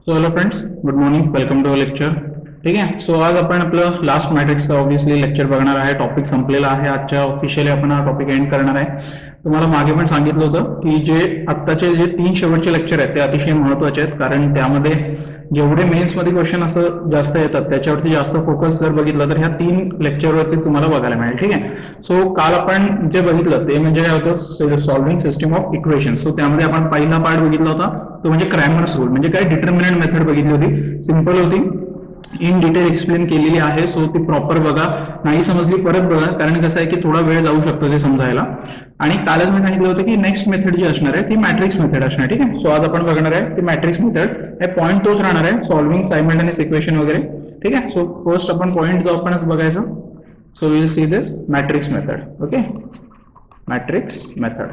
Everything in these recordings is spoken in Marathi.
So hello friends, good morning, welcome to lecture. ठीक आहे. सो आज आपण आपलं लास्ट मॅट्रिक्सचा ऑब्व्हियसली लेक्चर बघणार आहे. टॉपिक संपलेला आहे. आजच्या ऑफिशियली आपण हा टॉपिक एंड करणार आहे. तुम्हाला मागे पण सांगितलं होतं की जे आत्ताचे जे 3 शेवटचे लेक्चर आहेत ते अतिशय महत्त्वाचे आहेत, कारण त्यामध्ये जेवढे मेन्समध्ये क्वेश्चन असं जास्त येतात त्याच्यावरती जास्त फोकस जर बघितलं तर ह्या 3 लेक्चरवरती तुम्हाला बघायला मिळेल. ठीक आहे. सो काल आपण जे बघितलं ते म्हणजे काय होतं, solving system of equation. So त्यामध्ये आपण पहिला पार्ट बघितला होता तो म्हणजे क्रॅमर्स रूल, म्हणजे काय डिटर्मिनंट मेथड बघितली होती. सिंपल होती, इन डिटेल एक्सप्लेन केलेली आहे. सो ती प्रॉपर बघा, नाही समजली परत बघा, कारण कसं आहे की थोडा वेळ जाऊ शकतो ते समजायला. आणि कालच मी सांगितलं होतं की नेक्स्ट मेथड जी असणार आहे ती मॅट्रिक्स मेथड असणार. ठीक आहे. सो आज आपण बघणार आहे ती मॅट्रिक्स मेथड. हे पॉईंट तोच राहणार आहे, सॉल्व्हिंग सायमल्टेनियस इक्वेशन वगैरे. ठीक आहे. सो फर्स्ट आपण पॉईंट जो आपणच बघायचं. So will see this matrix method. Okay, matrix method.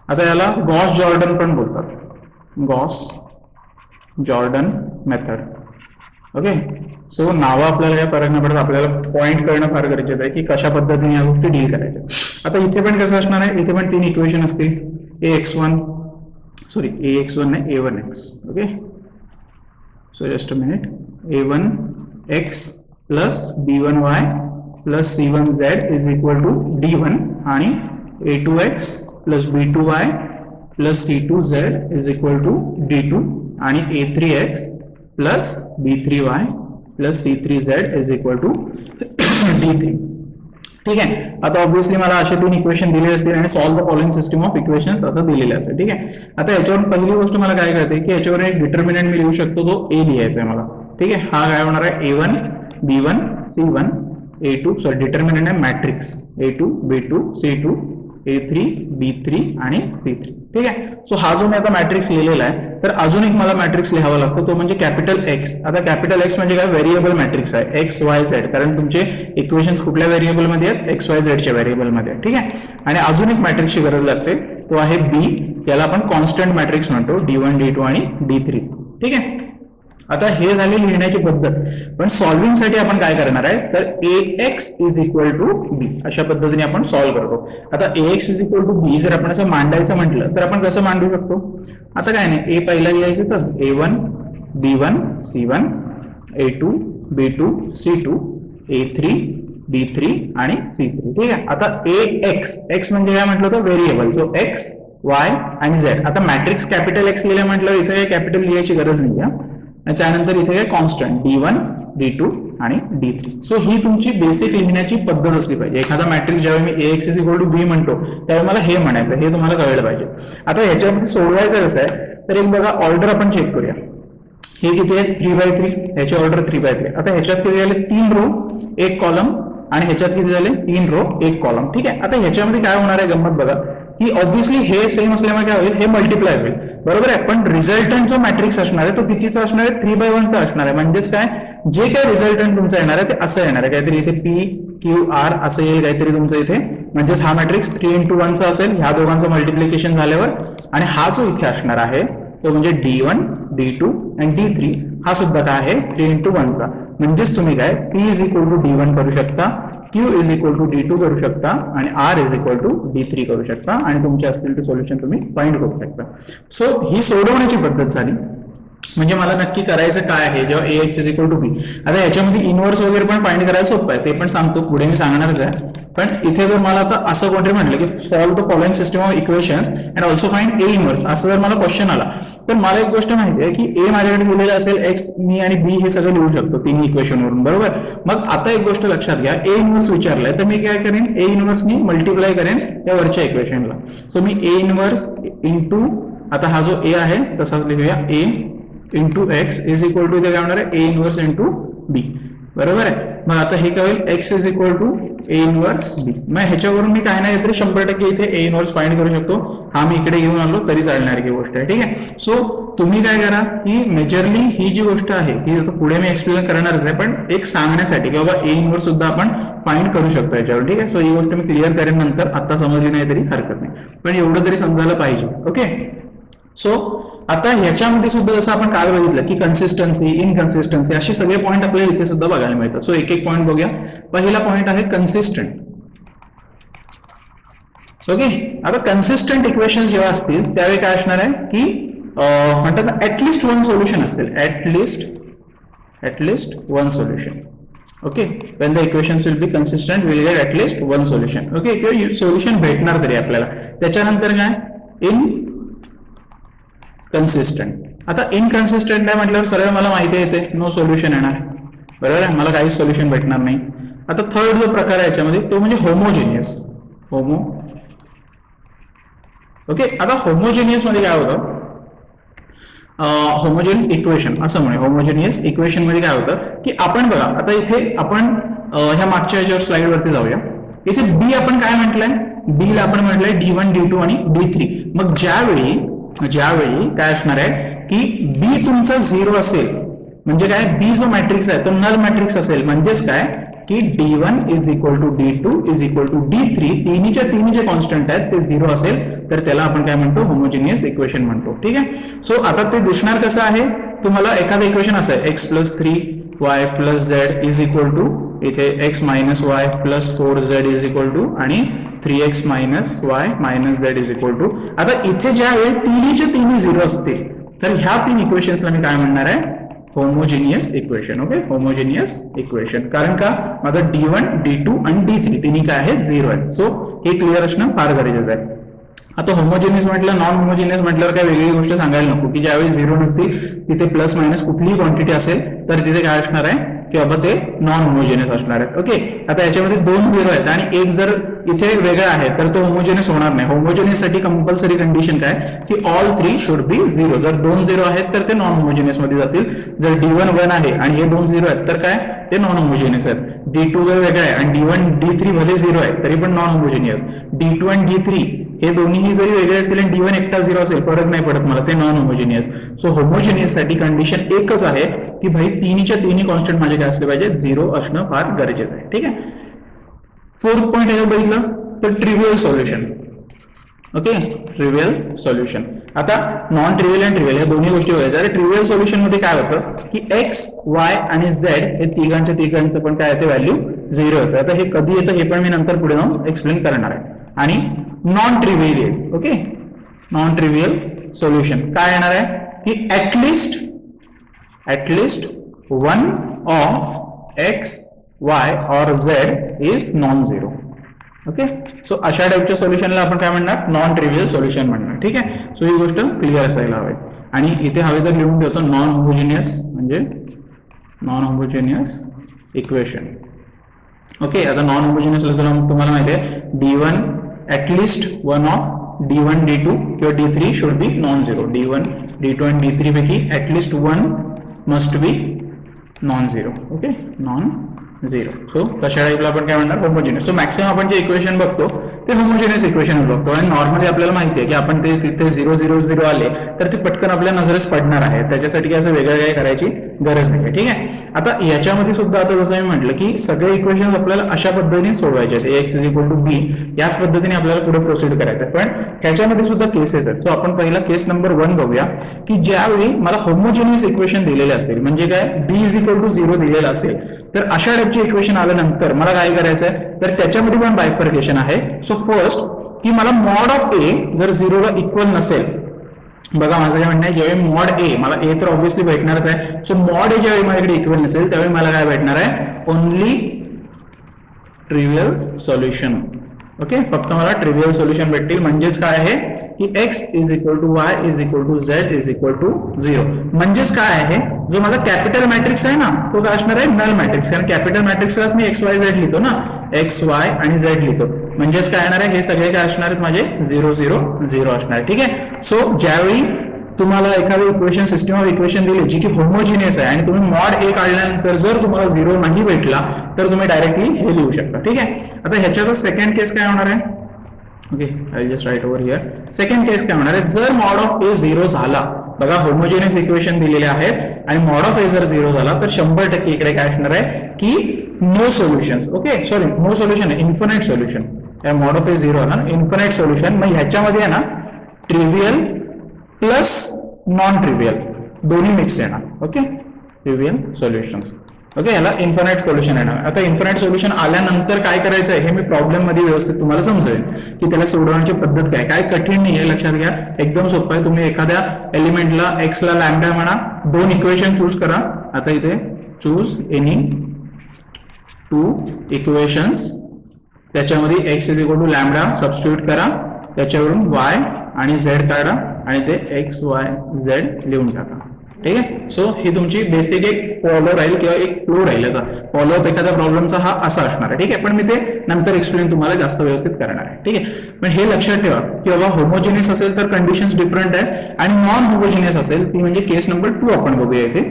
आता याला गॉस जॉर्डन पण बोलतात, Gauss Jordan method. Okay. So नावं आपल्याला काय फरक नाही पडत, आपल्याला पॉईंट करणं फार गरजेचं आहे की कशा पद्धतीने या गोष्टी डील करायच्या. आता इथे पण कसं असणार आहे, इथे पण 3 इक्वेशन असतील. ax1 नाही, a1x. Okay. So just a minute. a1x plus b1y plus c1z is equal to d1 आणि a2x plus b2y plus c2z is equal to d2 आणि a3x plus b3y plus c3z is equal to d3. ठीक आहे. आता ऑब्व्हियसली मला असे 3 इक्वेशन दिले असतील आणि solve the following system of equations असं दिलेले असेल. ठीक आहे. आता याच्यावर पहिली गोष्ट मला काय कळते की याच्यावर एक डिटर्मिनंट मी लिहू शकतो, तो a लिहायचा आहे मला. ठीक आहे. हा काय होणार आहे, a1 b1 c1 a2, sorry determinant आहे matrix a2 b2 c2 a3 b3 आणि c3. ठीक आहे. सो हा जो मी आता मॅट्रिक्स लिहिलेला आहे, तर अजून एक मला मॅट्रिक्स लिहावा लागतो, तो म्हणजे कॅपिटल एक्स. आता कॅपिटल एक्स म्हणजे काय, व्हेरिएबल मॅट्रिक्स आहे, एक्स वाय झेड, कारण तुमचे इक्वेशन्स कुठल्या व्हेरिएबल मध्ये आहेत, एक्स वाय झेडच्या व्हेरिएबल मध्ये. ठीक आहे. आणि अजून एक मॅट्रिक्सची गरज लागते, तो आहे बी. याला आपण कॉन्स्टंट मॅट्रिक्स म्हणतो, d1 d2 आणि d3. ठीक आहे. आता हे झाली लिहिण्याची पद्धत. पण सॉल्व्हिंग साठी आपण काय करणार आहे, तर ax is equal to B अशा पद्धतीने आपण सॉल्व्ह करतो. आता ax इज इक्वल टू बी जर आपण असं मांडायचं म्हटलं तर आपण कसं मांडू शकतो. आता काय नाही, a पहिला लिहायचं तर a1 b1 c1 a2 b2 c2 a3 b3 आणि c3. ठीक आहे. आता x म्हणजे काय म्हटलं तर व्हेरिएबल, सो x y आणि z. आता मॅट्रिक्स कॅपिटल एक्स लिहिलं म्हटलं इथे कॅपिटल लिहायची गरज नाही आहे. त्यानंतर इथे काय कॉन्स्टंट d1 d2 आणि d3. सो ही तुमची बेसिक लिहिण्याची पद्धत असली पाहिजे. एखादा मॅट्रिक्स ज्यावेळी मी ax is equal to b म्हणतो त्यावेळी मला हे म्हणायचं, हे तुम्हाला कळलं पाहिजे. आता ह्याच्यामध्ये सोडवायचं कसं आहे, तर एक बघा ऑर्डर आपण चेक करूया. हे किती आहे, 3/3. ह्याची ऑर्डर 3/3. आता ह्याच्यात किती झाले, 3 रो 1 कॉलम, आणि ह्याच्यात किती झाले, 3 रो 1 कॉलम. ठीक आहे. आता ह्याच्यामध्ये काय होणार आहे गंमत बघा, की ऑब्व्हियसली हे सेम असल्यामुळे काय होईल, हे मल्टिप्लाय होईल, बरोबर आहे. पण रिझल्टंट जो मॅट्रिक्स असणार आहे तो कितीचा असणार आहे, 3/1 चा असणार आहे. म्हणजेच काय, जे काय रिझल्टंट तुमचं येणार आहे ते असं येणार आहे, काहीतरी इथे पी क्यू आर असं येईल काहीतरी तुमचं इथे. म्हणजेच हा मॅट्रिक्स 3x1 चा असेल, ह्या दोघांचं मल्टिप्लिकेशन झाल्यावर. आणि हा जो इथे असणार आहे तो म्हणजे d1 d2 आणि d3 हा सुद्धा काय आहे, 3x1 चा. म्हणजेच तुम्ही काय p is equal to d1 करू शकता, Q is equal to d2 करू शकता आणि R is equal to d3 करू शकता, आणि तुमचे असतील ते सोल्युशन तुम्ही फाइंड करू शकता. सो ही सोडवण्याची पद्धत झाली. म्हणजे मला नक्की करायचं काय आहे जेव्हा ax इज इक्वल टू बी. आता याच्यामध्ये इनवर्स वगैरे पण फाइंड करायला सोपं आहे, ते पण सांगतो पुढे, मी सांगणारच आहे. पण इथे जर मला आता असं कोणतरी म्हटलं की solve the following system of equations and also find A inverse, असं जर मला क्वेश्चन आला तर मला एक गोष्ट माहिती आहे की ए माझ्याकडे दिलेलं असेल, एक्स मी आणि बी हे सगळं लिहू शकतो 3 इक्वेशन वरून, बरोबर. मग आता एक गोष्ट लक्षात घ्या, ए इनवर्स विचारलाय तर मी काय करेन, ए इनवर्सनी मल्टिप्लाय करेन त्या वरच्या इक्वेशनला. सो मी ए इनवर्स इंटू, आता हा जो ए आहे तसाच लिहूया, A into x is equal to, इथे काय होणार आहे, ए इनवर्स इंटू बी, बरोबर आहे. मग आता हे काय होईल, x is equal to A inverse B. मग ह्याच्यावरून मी काय नाही तरी 100% इथे ए इनवर्स फाइंड करू शकतो. हा मी इकडे घेऊन आलो तरी चालणार की गोष्ट आहे. ठीक आहे. सो तुम्ही काय करा की मेजरली ही जी गोष्ट आहे ही पुढे मी एक्सप्लेन करणारच आहे, पण एक सांगण्यासाठी की बाबा ए इनवर्स सुद्धा आपण फाइंड करू शकतो याच्यावर. ठीक आहे. सो ही गोष्ट मी क्लिअर करेन नंतर, आता समजली नाही तरी हरकत नाही, पण एवढं तरी समजायला पाहिजे. ओके. सो आता ह्याच्यामध्ये सुद्धा जसं आपण काल बघितलं की कन्सिस्टन्सी, इनकन्सिस्टन्सी असे सगळे पॉईंट आपल्याला इथे सुद्धा बघायला मिळतात. सो एक एक पॉईंट बघूया. पहिला पॉईंट आहे कन्सिस्टंट. ओके. आता कन्सिस्टंट इक्वेशन जेव्हा असतील त्यावेळी काय असणार आहे की म्हणतात ना ऍटलिस्ट वन सोल्युशन असेल, at least one solution. Okay, Wien the equations will be consistent will get at least one solution. Okay, किंवा सोल्युशन भेटणार तरी आपल्याला. त्याच्यानंतर काय, इनकन्सिस्टंट. आता इनकन्सिस्टंट आहे म्हटल्यावर सरळ मला माहिती येते नो सोल्युशन येणार, बरोबर आहे, मला काही सोल्युशन भेटणार नाही. आता थर्ड जो प्रकार आहे याच्यामध्ये तो म्हणजे होमोजिनियस. ओके, आता होमोजिनियस मध्ये काय होतं, होमोजेनियस इक्वेशन असं म्हणे. होमोजेनियस इक्वेशन मध्ये काय होतं की आपण बघा, आता इथे आपण ह्या मागच्या याच्यावर स्लाइड वरती जाऊया. इथे बी आपण काय म्हटलंय, बी ला आपण म्हटलंय D1 D2 आणि D3. मग ज्यावेळी काय असणार आहे की बी तुमचा 0 असेल म्हणजे काय, बी जो मॅट्रिक्स आहे तो नल मॅट्रिक्स असेल, म्हणजेच काय की D1 is equal to D2 is equal to D3, तिन्हीच्या तिन्ही जे कॉन्स्टंट आहेत ते 0 असेल तर त्याला आपण काय म्हणतो, होमोजिनियस इक्वेशन म्हणतो. ठीक आहे. सो आता ते दिसणार कसं आहे, तुम्हाला एखादं इक्वेशन असं आहे x plus 3y plus z is equal to इथे x minus y plus 4z is equal to आणि 3x minus y minus z is equal to. आता इथे ज्यावेळी तिन्हीचे तिन्ही 0 असतील तर ह्या तीन इक्वेशन्सला मी काय म्हणणार आहे, homogeneous equation. Okay, homogeneous equation. कारण का, माझा D1 D2 आणि D3 तिन्ही काय आहेत, 0 आहेत. सो हे क्लिअर असणं फार गरजेचं आहे. आता होमोजिनियस म्हटलं, नॉन होमोजिनियस म्हटल्यावर काय वेगळी गोष्ट सांगायला नको की ज्यावेळी 0 नसतील तिथे प्लस मायनस कुठलीही क्वांटिटी असेल तर तिथे काय असणार आहे की बाबा ते नॉन होमोजिनियस असणार आहे. ओके, आता याच्यामध्ये 2 0 आहेत आणि एक जर इथे वेगळा आहे तर तो होमोजिनियस होणार नाही. होमोजिनियस साठी कंपल्सरी कंडिशन काय की ऑल 3 शुड बी 0. जर 2 0 आहेत तर ते नॉन होमोजिनियस मध्ये जातील. जर D1 1 आहे आणि हे 2 0 आहेत तर काय ते नॉन होमोजिनियस आहेत. D2 जर वेगळा आहे आणि D1 D3 भले 0 आहे तरी पण नॉन होमोजिनियस. D2 आणि D3 हे दोन्हीही जरी वेगळे असेल आणि D1 एकटा 0 असेल फरक नाही पडत मला, ते नॉन होमोजिनियस. सो होमोजिनियस साठी कंडिशन एकच आहे की भाई तिन्हीच्या तिन्ही कॉन्स्टंट माझे काय असले पाहिजे, 0 असणं फार गरजेचं आहे. ठीक आहे. फोर्थ पॉईंट आहे बघितलं तर trivial solution. Okay, trivial solution. आता नॉन ट्रिव्हियल आणि ट्रिव्हियल या दोन्ही गोष्टी बघायच्या. ट्रिव्हियल सोल्युशन मध्ये काय होतं की x, y आणि z हे तिघांचं पण काय ते व्हॅल्यू 0 होतं. आता हे कधी येतं हे पण मी नंतर पुढे जाऊन एक्सप्लेन करणार आहे. आणि नॉन ट्रिव्हियल, ओके, नॉन ट्रिव्हियल सोल्युशन काय येणार आहे की at least one of x, y और z is non zero. Okay, so अशा टाइपच्या सोल्युशनला आपण काय म्हणणार, नॉन ट्रिव्हियल सोल्युशन म्हणणार. ठीक आहे. सो ही गोष्ट क्लिअर असायला हवी. आणि इथे हवे तर लिहून ठेवतो नॉन होमोजिनियस म्हणजे नॉन होमोजिनियस इक्वेशन. ओके, आता नॉन होमोजिनियस तुम्हाला माहिती आहे D1 at least one of D1 D2 किंवा D3 should be non zero. D1 D2 आणि D3 पैकी at least one must be non zero. Okay, non zero. So तशा टाईपला आपण काय म्हणणार, होमोजिनियस. सो मॅक्सिमम आपण जे इक्वेशन बघतो ते होमोजिनियस इक्वेशन बघतो आणि नॉर्मली आपल्याला माहिती आहे की आपण ते तिथे 0 0 0 आले तर ते पटकन आपल्या नजरेस पडणार आहे. त्याच्यासाठी काय असं वेगळं काही करायची गरज नाही. ठीक आहे. आता याच्यामध्ये सुद्धा आता जसं मी म्हटलं की सगळे इक्वेशन आपल्याला अशा पद्धतीने सोडवायचे आहेत, x is equal to b, याच पद्धतीने आपल्याला पुढे प्रोसीड करायचं आहे. पण ह्याच्यामध्ये सुद्धा केसेस आहेत. सो आपण पहिला केस नंबर 1 बघूया की ज्यावेळी मला होमोजिनियस इक्वेशन दिलेले असतील, म्हणजे काय b इज इक्वल टू 0 दिलेलं असेल तर अशा टाईपचे इक्वेशन आल्यानंतर मला काय करायचं आहे तर त्याच्यामध्ये पण बायफर्केशन आहे. सो फर्स्ट की मला मॉड ऑफ a जर 0 ला इक्वल नसेल, बघा माझं काय म्हणणं आहे, ज्यावेळी मॉड ए, मला ए तर ऑब्व्हियसली भेटणारच आहे. सो मॉड ए ज्यावेळी माझ्याकडे इक्वल नसेल त्यावेळी मला काय भेटणार आहे, ओनली ट्रिव्हियल सोल्युशन. ओके, फक्त मला ट्रिव्हियल सोल्युशन भेटतील. म्हणजेच काय आहे की x is equal to y is equal to z is equal to 0. म्हणजेच काय आहे, जो माझा कॅपिटल मॅट्रिक्स आहे ना तो काय असणार आहे, नल मॅट्रिक्स. कारण कॅपिटल मॅट्रिक्सलाच मी x y z लिहितो ना, x y आणि z लिहितो. म्हणजेच काय येणार आहे, हे सगळे काय असणार आहेत माझे 0 0 0 असणार. ठीक आहे. सो ज्यावेळी तुम्हाला एखादी इक्वेशन, सिस्टम ऑफ इक्वेशन दिली जी की होमोजिनियस आहे आणि तुम्ही मॉड ए काढल्यानंतर जर तुम्हाला 0 नाही भेटला तर तुम्ही डायरेक्टली हे लिहू शकता. ठीक आहे. आता ह्याच्यातच सेकंड केस काय होणार आहे, okay, I just write over here. Second case काय होणार आहे, जर मॉड ऑफ ए 0 झाला, बघा होमोजिनियस इक्वेशन दिलेले आहेत आणि मॉड ऑफ ए जर 0 झाला तर 100% इकडे काय असणार आहे की no solution. Okay, sorry, no solution आहे, infinite solution. Mod of A 0 आला, इन्फिनाइट सोल्युशन. मग ह्याच्यामध्ये आहे ना ट्रिव्हियल प्लस नॉन ट्रिव्हियल दोन्ही मिक्स येणार. Okay, trivial solution. ओके, याला इन्फिनाइट सोल्युशन येणार. आता इन्फिनाइट सोल्युशन आल्यानंतर काय करायचं आहे हे मी प्रॉब्लेम मध्ये व्यवस्थित तुम्हाला समजेल की त्याला सोडवण्याची पद्धत काय. काय कठीण नाही आहे, लक्षात घ्या, एकदम सोपं आहे. तुम्ही एखाद्या एलिमेंटला एक्स ला लॅम्बडा म्हणा, दोन इक्वेशन चूज करा. आता इथे चूज एनी 2 इक्वेशन्स, त्याच्यामध्ये X is equal to lambda substitute करा, त्याच्यावरून वाय आणि झेड काढा आणि ते एक्स वाय झेड लिहून टाका. ठीक आहे. सो ही तुमची बेसिक एक फॉलो राहील किंवा एक फ्लो राहील. आता फॉलोअप एखाद्या प्रॉब्लेमचा हा असा असणार आहे. ठीक आहे, पण मी ते नंतर एक्सप्लेन तुम्हाला जास्त व्यवस्थित करणार आहे. ठीक आहे, पण हे लक्षात ठेवा की बाबा होमोजिनियस असेल तर कंडिशन्स डिफरंट आहे आणि नॉन होमोजिनियस असेल ती म्हणजे केस नंबर 2 आपण बघूया इथे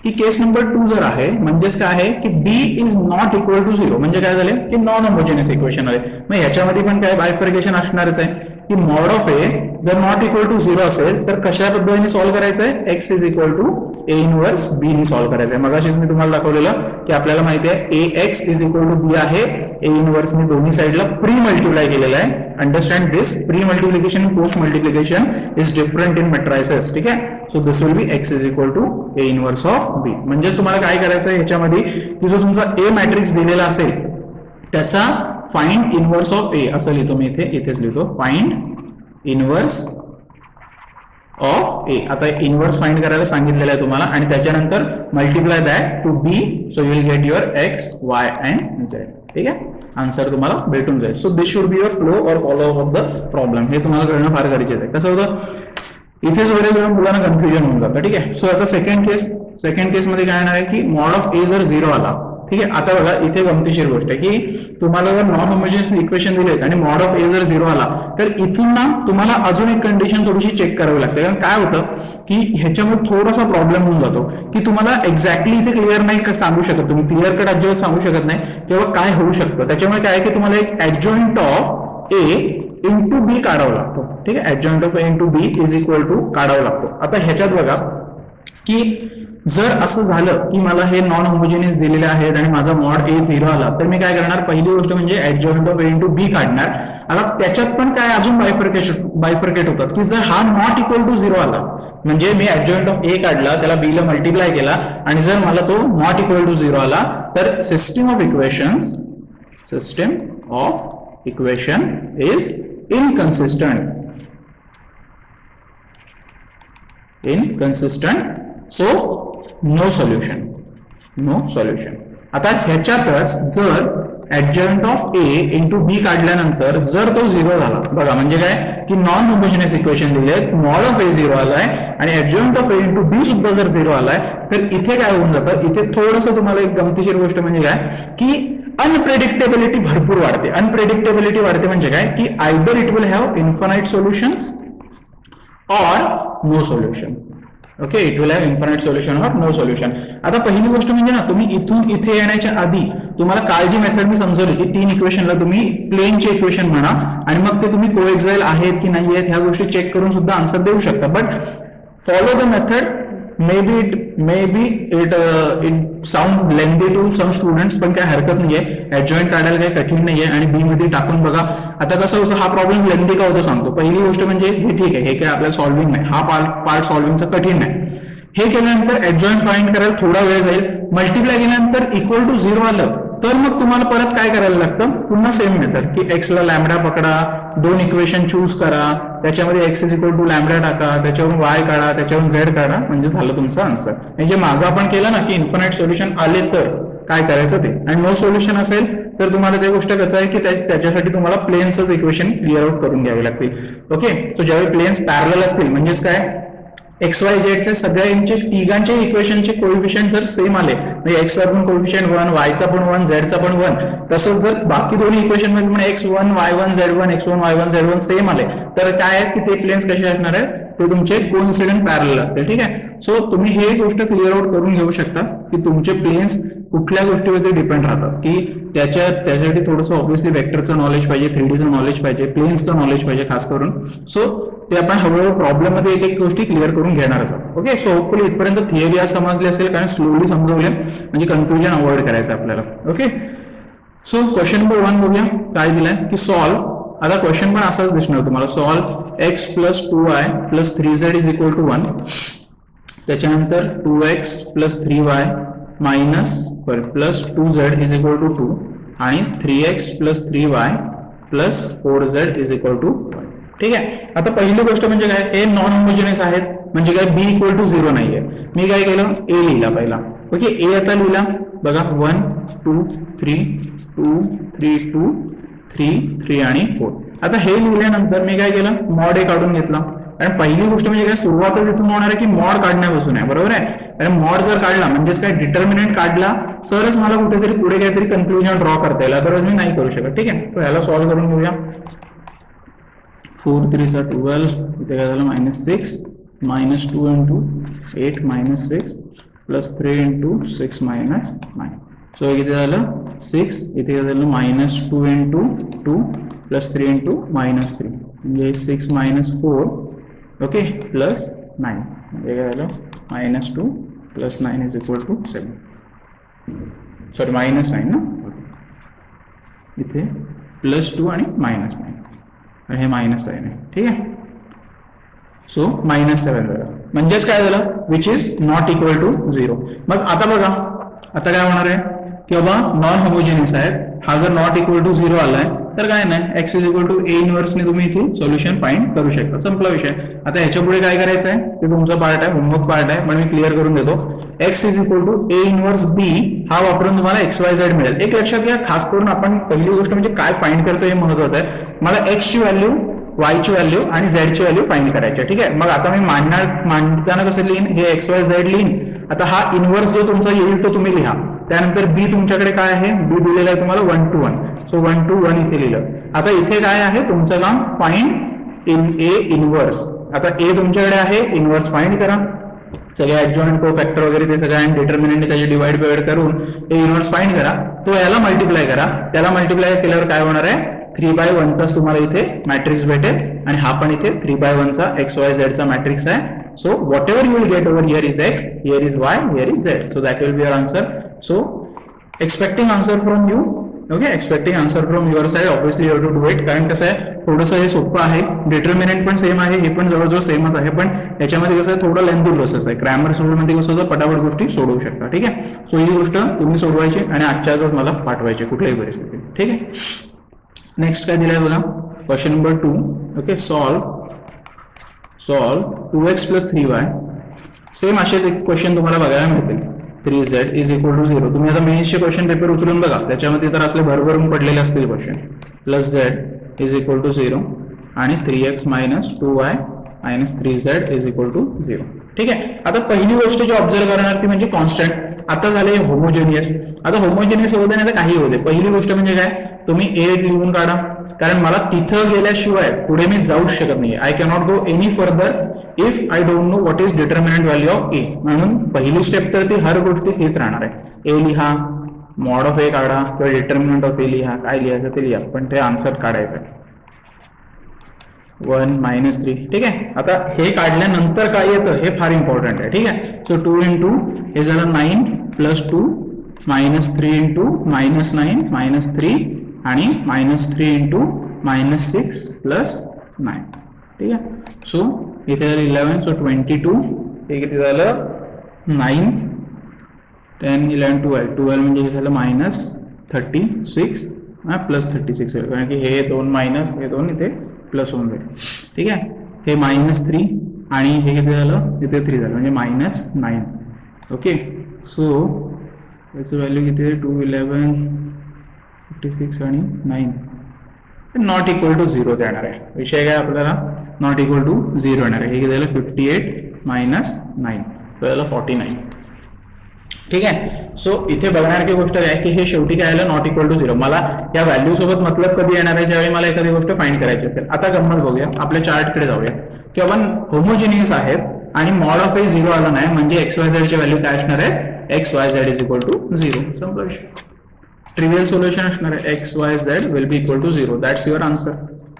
की केस नंबर 2 जर आहे म्हणजेच काय आहे की बी इज नॉट इक्वल टू 0 म्हणजे काय झाले की नॉन होमोजिनियस इक्वेशन आहे. मग याच्यामध्ये पण काय बायफर्केशन असणारच आहे की मॉड ऑफ ए जर नॉट इक्वल टू 0 असेल तर कशा पद्धतीने सॉल्व्ह करायचं आहे, x is equal to A inverse B ने सॉल्व्ह करायचं आहे. मगाशीच मी तुम्हाला दाखवलेलं की आपल्याला माहिती आहे ए एक्स इज इक्वल टू बी आहे, ए इनवर्स मी दोन्ही साईडला प्री मल्टिप्लाय केलेलं आहे. Understand this, pre multiplication post multiplication is different in matrices. ठीक आहे, so this will be x is equal to A inverse of B. म्हणजे तुम्हाला काय करायचं आहे ह्याच्यामध्ये की जो तुमचा ए मॅट्रिक्स दिलेला असेल त्याचा फाइंड इनवर्स ऑफ ए असं लिहितो मी इथेच लिहितो फाइंड इनवर्स ऑफ ए. आता इनवर्स फाइंड करायला सांगितलेलं आहे तुम्हाला आणि त्याच्यानंतर multiply that to B, so you will get your X Y and Z. ठीक आहे, आन्सर तुम्हाला भेटून जाईल. So this should be your flow or follow of the problem. हे तुम्हाला कळणं फार गरजेचं आहे. कसं होतं इथेच बरेच वेळा मुलांना कन्फ्युजन होऊन जातं. ठीक आहे, सो आता सेकंड केस मध्ये काय येणार आहे की मॉड ऑफ ए जर 0 आला. ठीक आहे, आता बघा इथे गमतीशीर गोष्ट आहे की तुम्हाला जर नॉन होमोजिनियस इक्वेशन दिले आणि मॉड ऑफ ए जर 0 आला तर इथून ना तुम्हाला अजून एक कंडिशन थोडीशी चेक करावी लागते. कारण काय होतं की ह्याच्यामध्ये थोडासा प्रॉब्लेम होऊन जातो की तुम्हाला एक्झॅक्टली इथे क्लिअर नाही सांगू शकत, तुम्ही क्लिअर कट अजिबात सांगू शकत नाही तेव्हा काय होऊ शकतं. त्याच्यामुळे काय की तुम्हाला एक adjoint of A into B काढावं लागतो. ठीक आहे, adjoint of A into B is equal to काढावं लागतो. आता ह्याच्यात बघा की जर असं झालं की मला हे नॉन होमोजिनियस दिलेले आहेत आणि माझा मॉड ए 0 आला तर मी काय करणार, पहिली गोष्ट म्हणजे ऍडजॉइंट ऑफ ए इंटू बी काढणार. आता त्याच्यात पण काय अजून बायफर्केट होतात की जर हा नॉट इक्वल टू 0 आला म्हणजे मी ऍडजॉइंट ऑफ ए काढला, त्याला बी ला मल्टिप्लाय केला आणि जर मला तो नॉट इक्वल टू 0 आला तर system of equation is inconsistent. So no solution. आता ह्याच्यातच जर adjoint of A into B काढल्यानंतर जर तो 0 झाला, बघा म्हणजे काय की नॉन होमोजिनियस इक्वेशन दिले, मॉड ऑफ ए 0 आलाय आणि adjoint of A into B सुद्धा जर 0 आलाय तर इथे काय होऊन जातं, इथे थोडंसं तुम्हाला एक गमतीशीर गोष्ट म्हणजे काय की अनप्रेडिक्टेबिलिटी भरपूर वाढते. अनप्रेडिक्टेबिलिटी वाढते म्हणजे काय की either it will have infinite solutions और no solution. Okay, it will have infinite solution और नो सोल्युशन. आता पहिली गोष्ट म्हणजे ना तुम्ही इथून इथे येण्याच्या आधी तुम्हाला काल जी मेथड मी समजवली की 3 इक्वेशनला तुम्ही प्लेनचे इक्वेशन म्हणा आणि मग ते तुम्ही कोएक्झाइल आहेत की नाही आहेत ह्या गोष्टी चेक करून सुद्धा आन्सर देऊ शकता. But follow the method. maybe it sound lengthy to some students, पण काय हरकत नाहीये. ऍडजॉइंट काढायला काही कठीण नाहीये आणि बी मध्ये टाकून बघा. आता कसं होतं, हा प्रॉब्लेम लेंथी का होतो सांगतो. पहिली गोष्ट म्हणजे हे ठीक आहे, हे काय आपल्याला सॉल्व्हिंग नाही, हा पार्ट सॉल्व्हिंगचा कठीण नाही. हे केल्यानंतर ऍडजॉइंट फाइंड करायला थोडा वेळ जाईल. मल्टिप्लाय केल्यानंतर इक्वल टू 0 आलं तर मग तुम्हाला परत काय करायला लागतं, पुन्हा सेम मेथड की एक्स ला लॅम्बडा पकडा, 2 इक्वेशन चूज करा, त्याच्यामध्ये X is equal to lambda टाका, त्याच्यावरून वाय काढा, त्याच्यावरून झेड काढा, म्हणजे झालं तुमचं आन्सर. म्हणजे मागं आपण केलं ना की इन्फिनाइट सोल्युशन आले तर काय करायचं ते, आणि नो सोल्युशन असेल तर तुम्हाला ते गोष्ट कसं आहे की त्याच्यासाठी तुम्हाला प्लेन्सच इक्वेशन क्लिअर आउट करून घ्यावी लागतील. ओके, सो ज्यावेळी प्लेन्स पॅरलल असतील म्हणजेच काय एक्स वाय झेडच्या सगळ्यांचे तिघांचे इक्वेशनचे कोएफिशियंट जर सेम आले म्हणजे एक्सचा पण कोएफिशियंट 1, वायचा पण 1, झेडचा पण 1, तसंच जर बाकी दोन्ही इक्वेशन मध्ये पण x1 y1 z1 x1 y1 z1 same आले तर काय आहे की ते प्लेन्स कसे असणार आहेत, ते तुमचे कोइन्सिडेंट पॅरलल असतील. ठीक आहे, सो तुम्ही हे गोष्ट क्लिअर आउट करून घेऊ शकता की तुमचे प्लेन्स कुठल्या गोष्टीवरती डिपेंड राहतात, की त्याच्यासाठी थोडंसं ऑब्व्हियसली वेक्टरचं नॉलेज पाहिजे, 3Dचं नॉलेज पाहिजे, प्लेन्सचं नॉलेज पाहिजे खास करून. सो ते आपण हळूहळू प्रॉब्लेम मध्ये एक एक गोष्टी क्लिअर करून घेणारच आहोत. ओके, सो होपफुली इथपर्यंत थिअरी आज समजली असेल, कारण स्लोली समजवले म्हणजे कन्फ्युजन अवॉइड करायचं आपल्याला. ओके, सो क्वेश्चन नंबर 1 बघूया काय दिलाय की सॉल्व. आता क्वेश्चन पण असाच दिसणार तुम्हाला, सॉल्व x + 2y + 3z = 1. त्याच्यानंतर 2x + 3y plus 2z is equal to 2 आणि 3x plus 3y plus 4z is equal to 1. ठीक आहे. आता पहिली गोष्ट म्हणजे काय, हे नॉन होमोजिनियस आहेत म्हणजे काय बी इक्वल टू 0 नाहीये. मी काय केलं, ए लिहिला पहिला. ओके, ए आता लिहिला बघा 1 2 3 2 3 2 3 3 आणि 4. आता हे लिहिल्यानंतर मी काय केलं, मॉड ए काढून घेतला. कारण पहिली गोष्ट म्हणजे काय, सुरुवातच इथून होणार आहे की मॉड काढण्यापासून आहे, बरोबर आहे. कारण मॉड जर काढला म्हणजेच काय डिटर्मिनंट काढला तरच मला कुठेतरी पुढे काहीतरी कन्क्लुजन ड्रॉ करता येईल, अदरवाइज मी नाही करू शकत. ठीक आहे, तर ह्याला सॉल्व्ह करून घेऊया. 4 3 12 इथे काय झालं -6 -2 into 8 -6 प्लस 3 into 6 -9. सो इथे झालं 6, इथे काय झालं -2 into 2 प्लस 3 into -3 म्हणजे 6 -4 ओके प्लस 9 म्हणजे काय झालं -2 plus 9 is equal to 7. Sorry -9 ना, इथे +2 आणि -9 हे मायनस आहे. ठीक आहे, सो -7 झालं म्हणजेच काय झालं, which is not equal to 0. मग आता बघा, आता काय होणार आहे की बाबा नॉन होमोजिनियस आहेत, हा जर नॉट इक्वल टू 0 आलाय तर काय नाही, x इज इक्वल टू ए इनवर्सने तुम्ही इथे सोल्युशन फाइंड करू शकता, संपला विषय. आता ह्याच्या पुढे काय करायचं आहे ते तुमचा पार्ट आहे, होमवर्क पार्ट आहे, पण मी क्लिअर करून देतो. x is equal to A inverse B हा वापरून तुम्हाला XYZ मिळेल. एक लक्षात घ्या, खास करून आपण पहिली गोष्ट म्हणजे काय फाइंड करतो हे महत्वाचं आहे. मला x ची व्हॅल्यू, y ची व्हॅल्यू आणि z ची व्हॅल्यू फाइंड करायची आहे. ठीक आहे, मग आता मी मांडताना कसं लिहीन, हे XYZ लिहीन. आता हा इनवर्स जो तुमचा येईल तो तुम्ही लिहा. त्यानंतर बी तुमच्याकडे काय आहे, बी दिलेला आहे तुम्हाला 1 to 1, सो 1 to 1 इथे लिहिलं. आता इथे काय आहे तुमचं काम, फाइंड इन ए इनवर्स. आता ए तुमच्याकडे आहे, इनवर्स फाइंड करा. सगळे ऍडजॉइंट कोफॅक्टर वगैरे ते सगळ्या डिटर्मिनंट त्याचे डिवाइड करून ए इनवर्स फाइंड करा. तो याला मल्टिप्लाय करा, त्याला मल्टिप्लाय केल्यावर काय होणार आहे, 3/1 चा तुम्हाला इथे मॅट्रिक्स भेटेल आणि हा पण इथे 3/1 चा XYZ चा मॅट्रिक्स आहे. So whatever you will get over here is x, here is y, here is z. So that will be your answer. So expecting answer from you. Okay, expecting answer from your side. Obviously you have to do it. कारण कसं आहे, थोडंसं हे सोपं आहे, डिटर्मिनंट पण सेम आहे, हे पण जवळजवळ सेमच आहे, पण याच्यामध्ये कसं आहे थोडं लेंथी प्रोसेस आहे. ग्रॅमर सोडवण्यामध्ये कसं होतं, पटापट गोष्टी सोडवू शकता. ठीक आहे, सो ही गोष्ट तुम्ही सोडवायची आणि आजच्या आजच मला पाठवायची कुठल्याही परिस्थितीत. ठीक आहे, नेक्स्ट काय दिलंय बघा, question number 2. Okay, solve 2x plus 3y. Same असे क्वेश्चन तुम्हाला बघायला मिळतील. 3z is equal to 0. तुम्ही आता मेन्सचे क्वेश्चन पेपर उचलून बघा, त्याच्यामध्ये तर असले भरभरून पडलेले असतील question. Plus z is equal to 0 आणि 3x minus 2y minus 3z is equal to 0. ठीक आहे, आता पहिली गोष्ट जी ऑब्झर्व करणार ती म्हणजे कॉन्स्टंट. आता झाले होमोजेनियस. आता होमोजेनियस होऊ दे नाही तर काही होऊ दे, पहिली गोष्ट म्हणजे काय, तुम्ही ए लिहून काढा. कारण मला तिथं गेल्याशिवाय पुढे मी जाऊच शकत नाही. I cannot go any further if I don't know what is determinant value of A. म्हणून पहिली स्टेप तर ती हर गोष्टी हेच राहणार आहे. ए लिहा, मॉड ऑफ ए काढा किंवा डिटर्मिनंट ऑफ ए लिहा, काय लिहायचं ते लिहा, पण ते आन्सर काढायचं आहे. 1 - 3. ठीक आहे, आता हे काढल्यानंतर काय येतं हे फार इम्पॉर्टंट आहे. ठीक आहे, सो 2 into हे झालं 9 प्लस 2 -3 into -9 -3 आणि -3 into -6 प्लस 9. ठीक आहे, सो इथे झालं 11, सो 22. हे किती झालं 9 10 11 12 म्हणजे हे झालं -36 प्लस 36 कारण की हे 2 मायनस हे 2 इथे प्लस होऊन जाईल. ठीक आहे, हे -3 आणि हे किती झालं इथे 3 झालं म्हणजे -9. ओके, सो याची व्हॅल्यू किती आहे 2 11 56 आणि 9 नॉट इक्वल टू 0 देणार आहे. विषय काय आपल्याला नॉट इक्वल टू 0 येणार आहे. हे किती झालं 58 - 9 तर याला 49. ठीक आहे, सो इथे बघण्यासारखी गोष्ट काय की हे शेवटी काय आलं नॉट इक्वल टू 0. मला या व्हॅल्यू सोबत मतलब कधी येणार आहे, ज्यावेळी मला एखादी गोष्ट फाइंड करायची असेल. आता गंमत बघूया, आपल्या चार्टकडे जाऊया की आपण होमोजिनियस आहेत आणि मॉड ऑफ ए 0 आला नाही म्हणजे XYZ ची व्हॅल्यू काय असणार आहे XYZ इज इक्वल टू 0. संपला विषय. ट्रिवियल सोल्युशन असणार आहे XYZ will be equal to 0. That's your answer.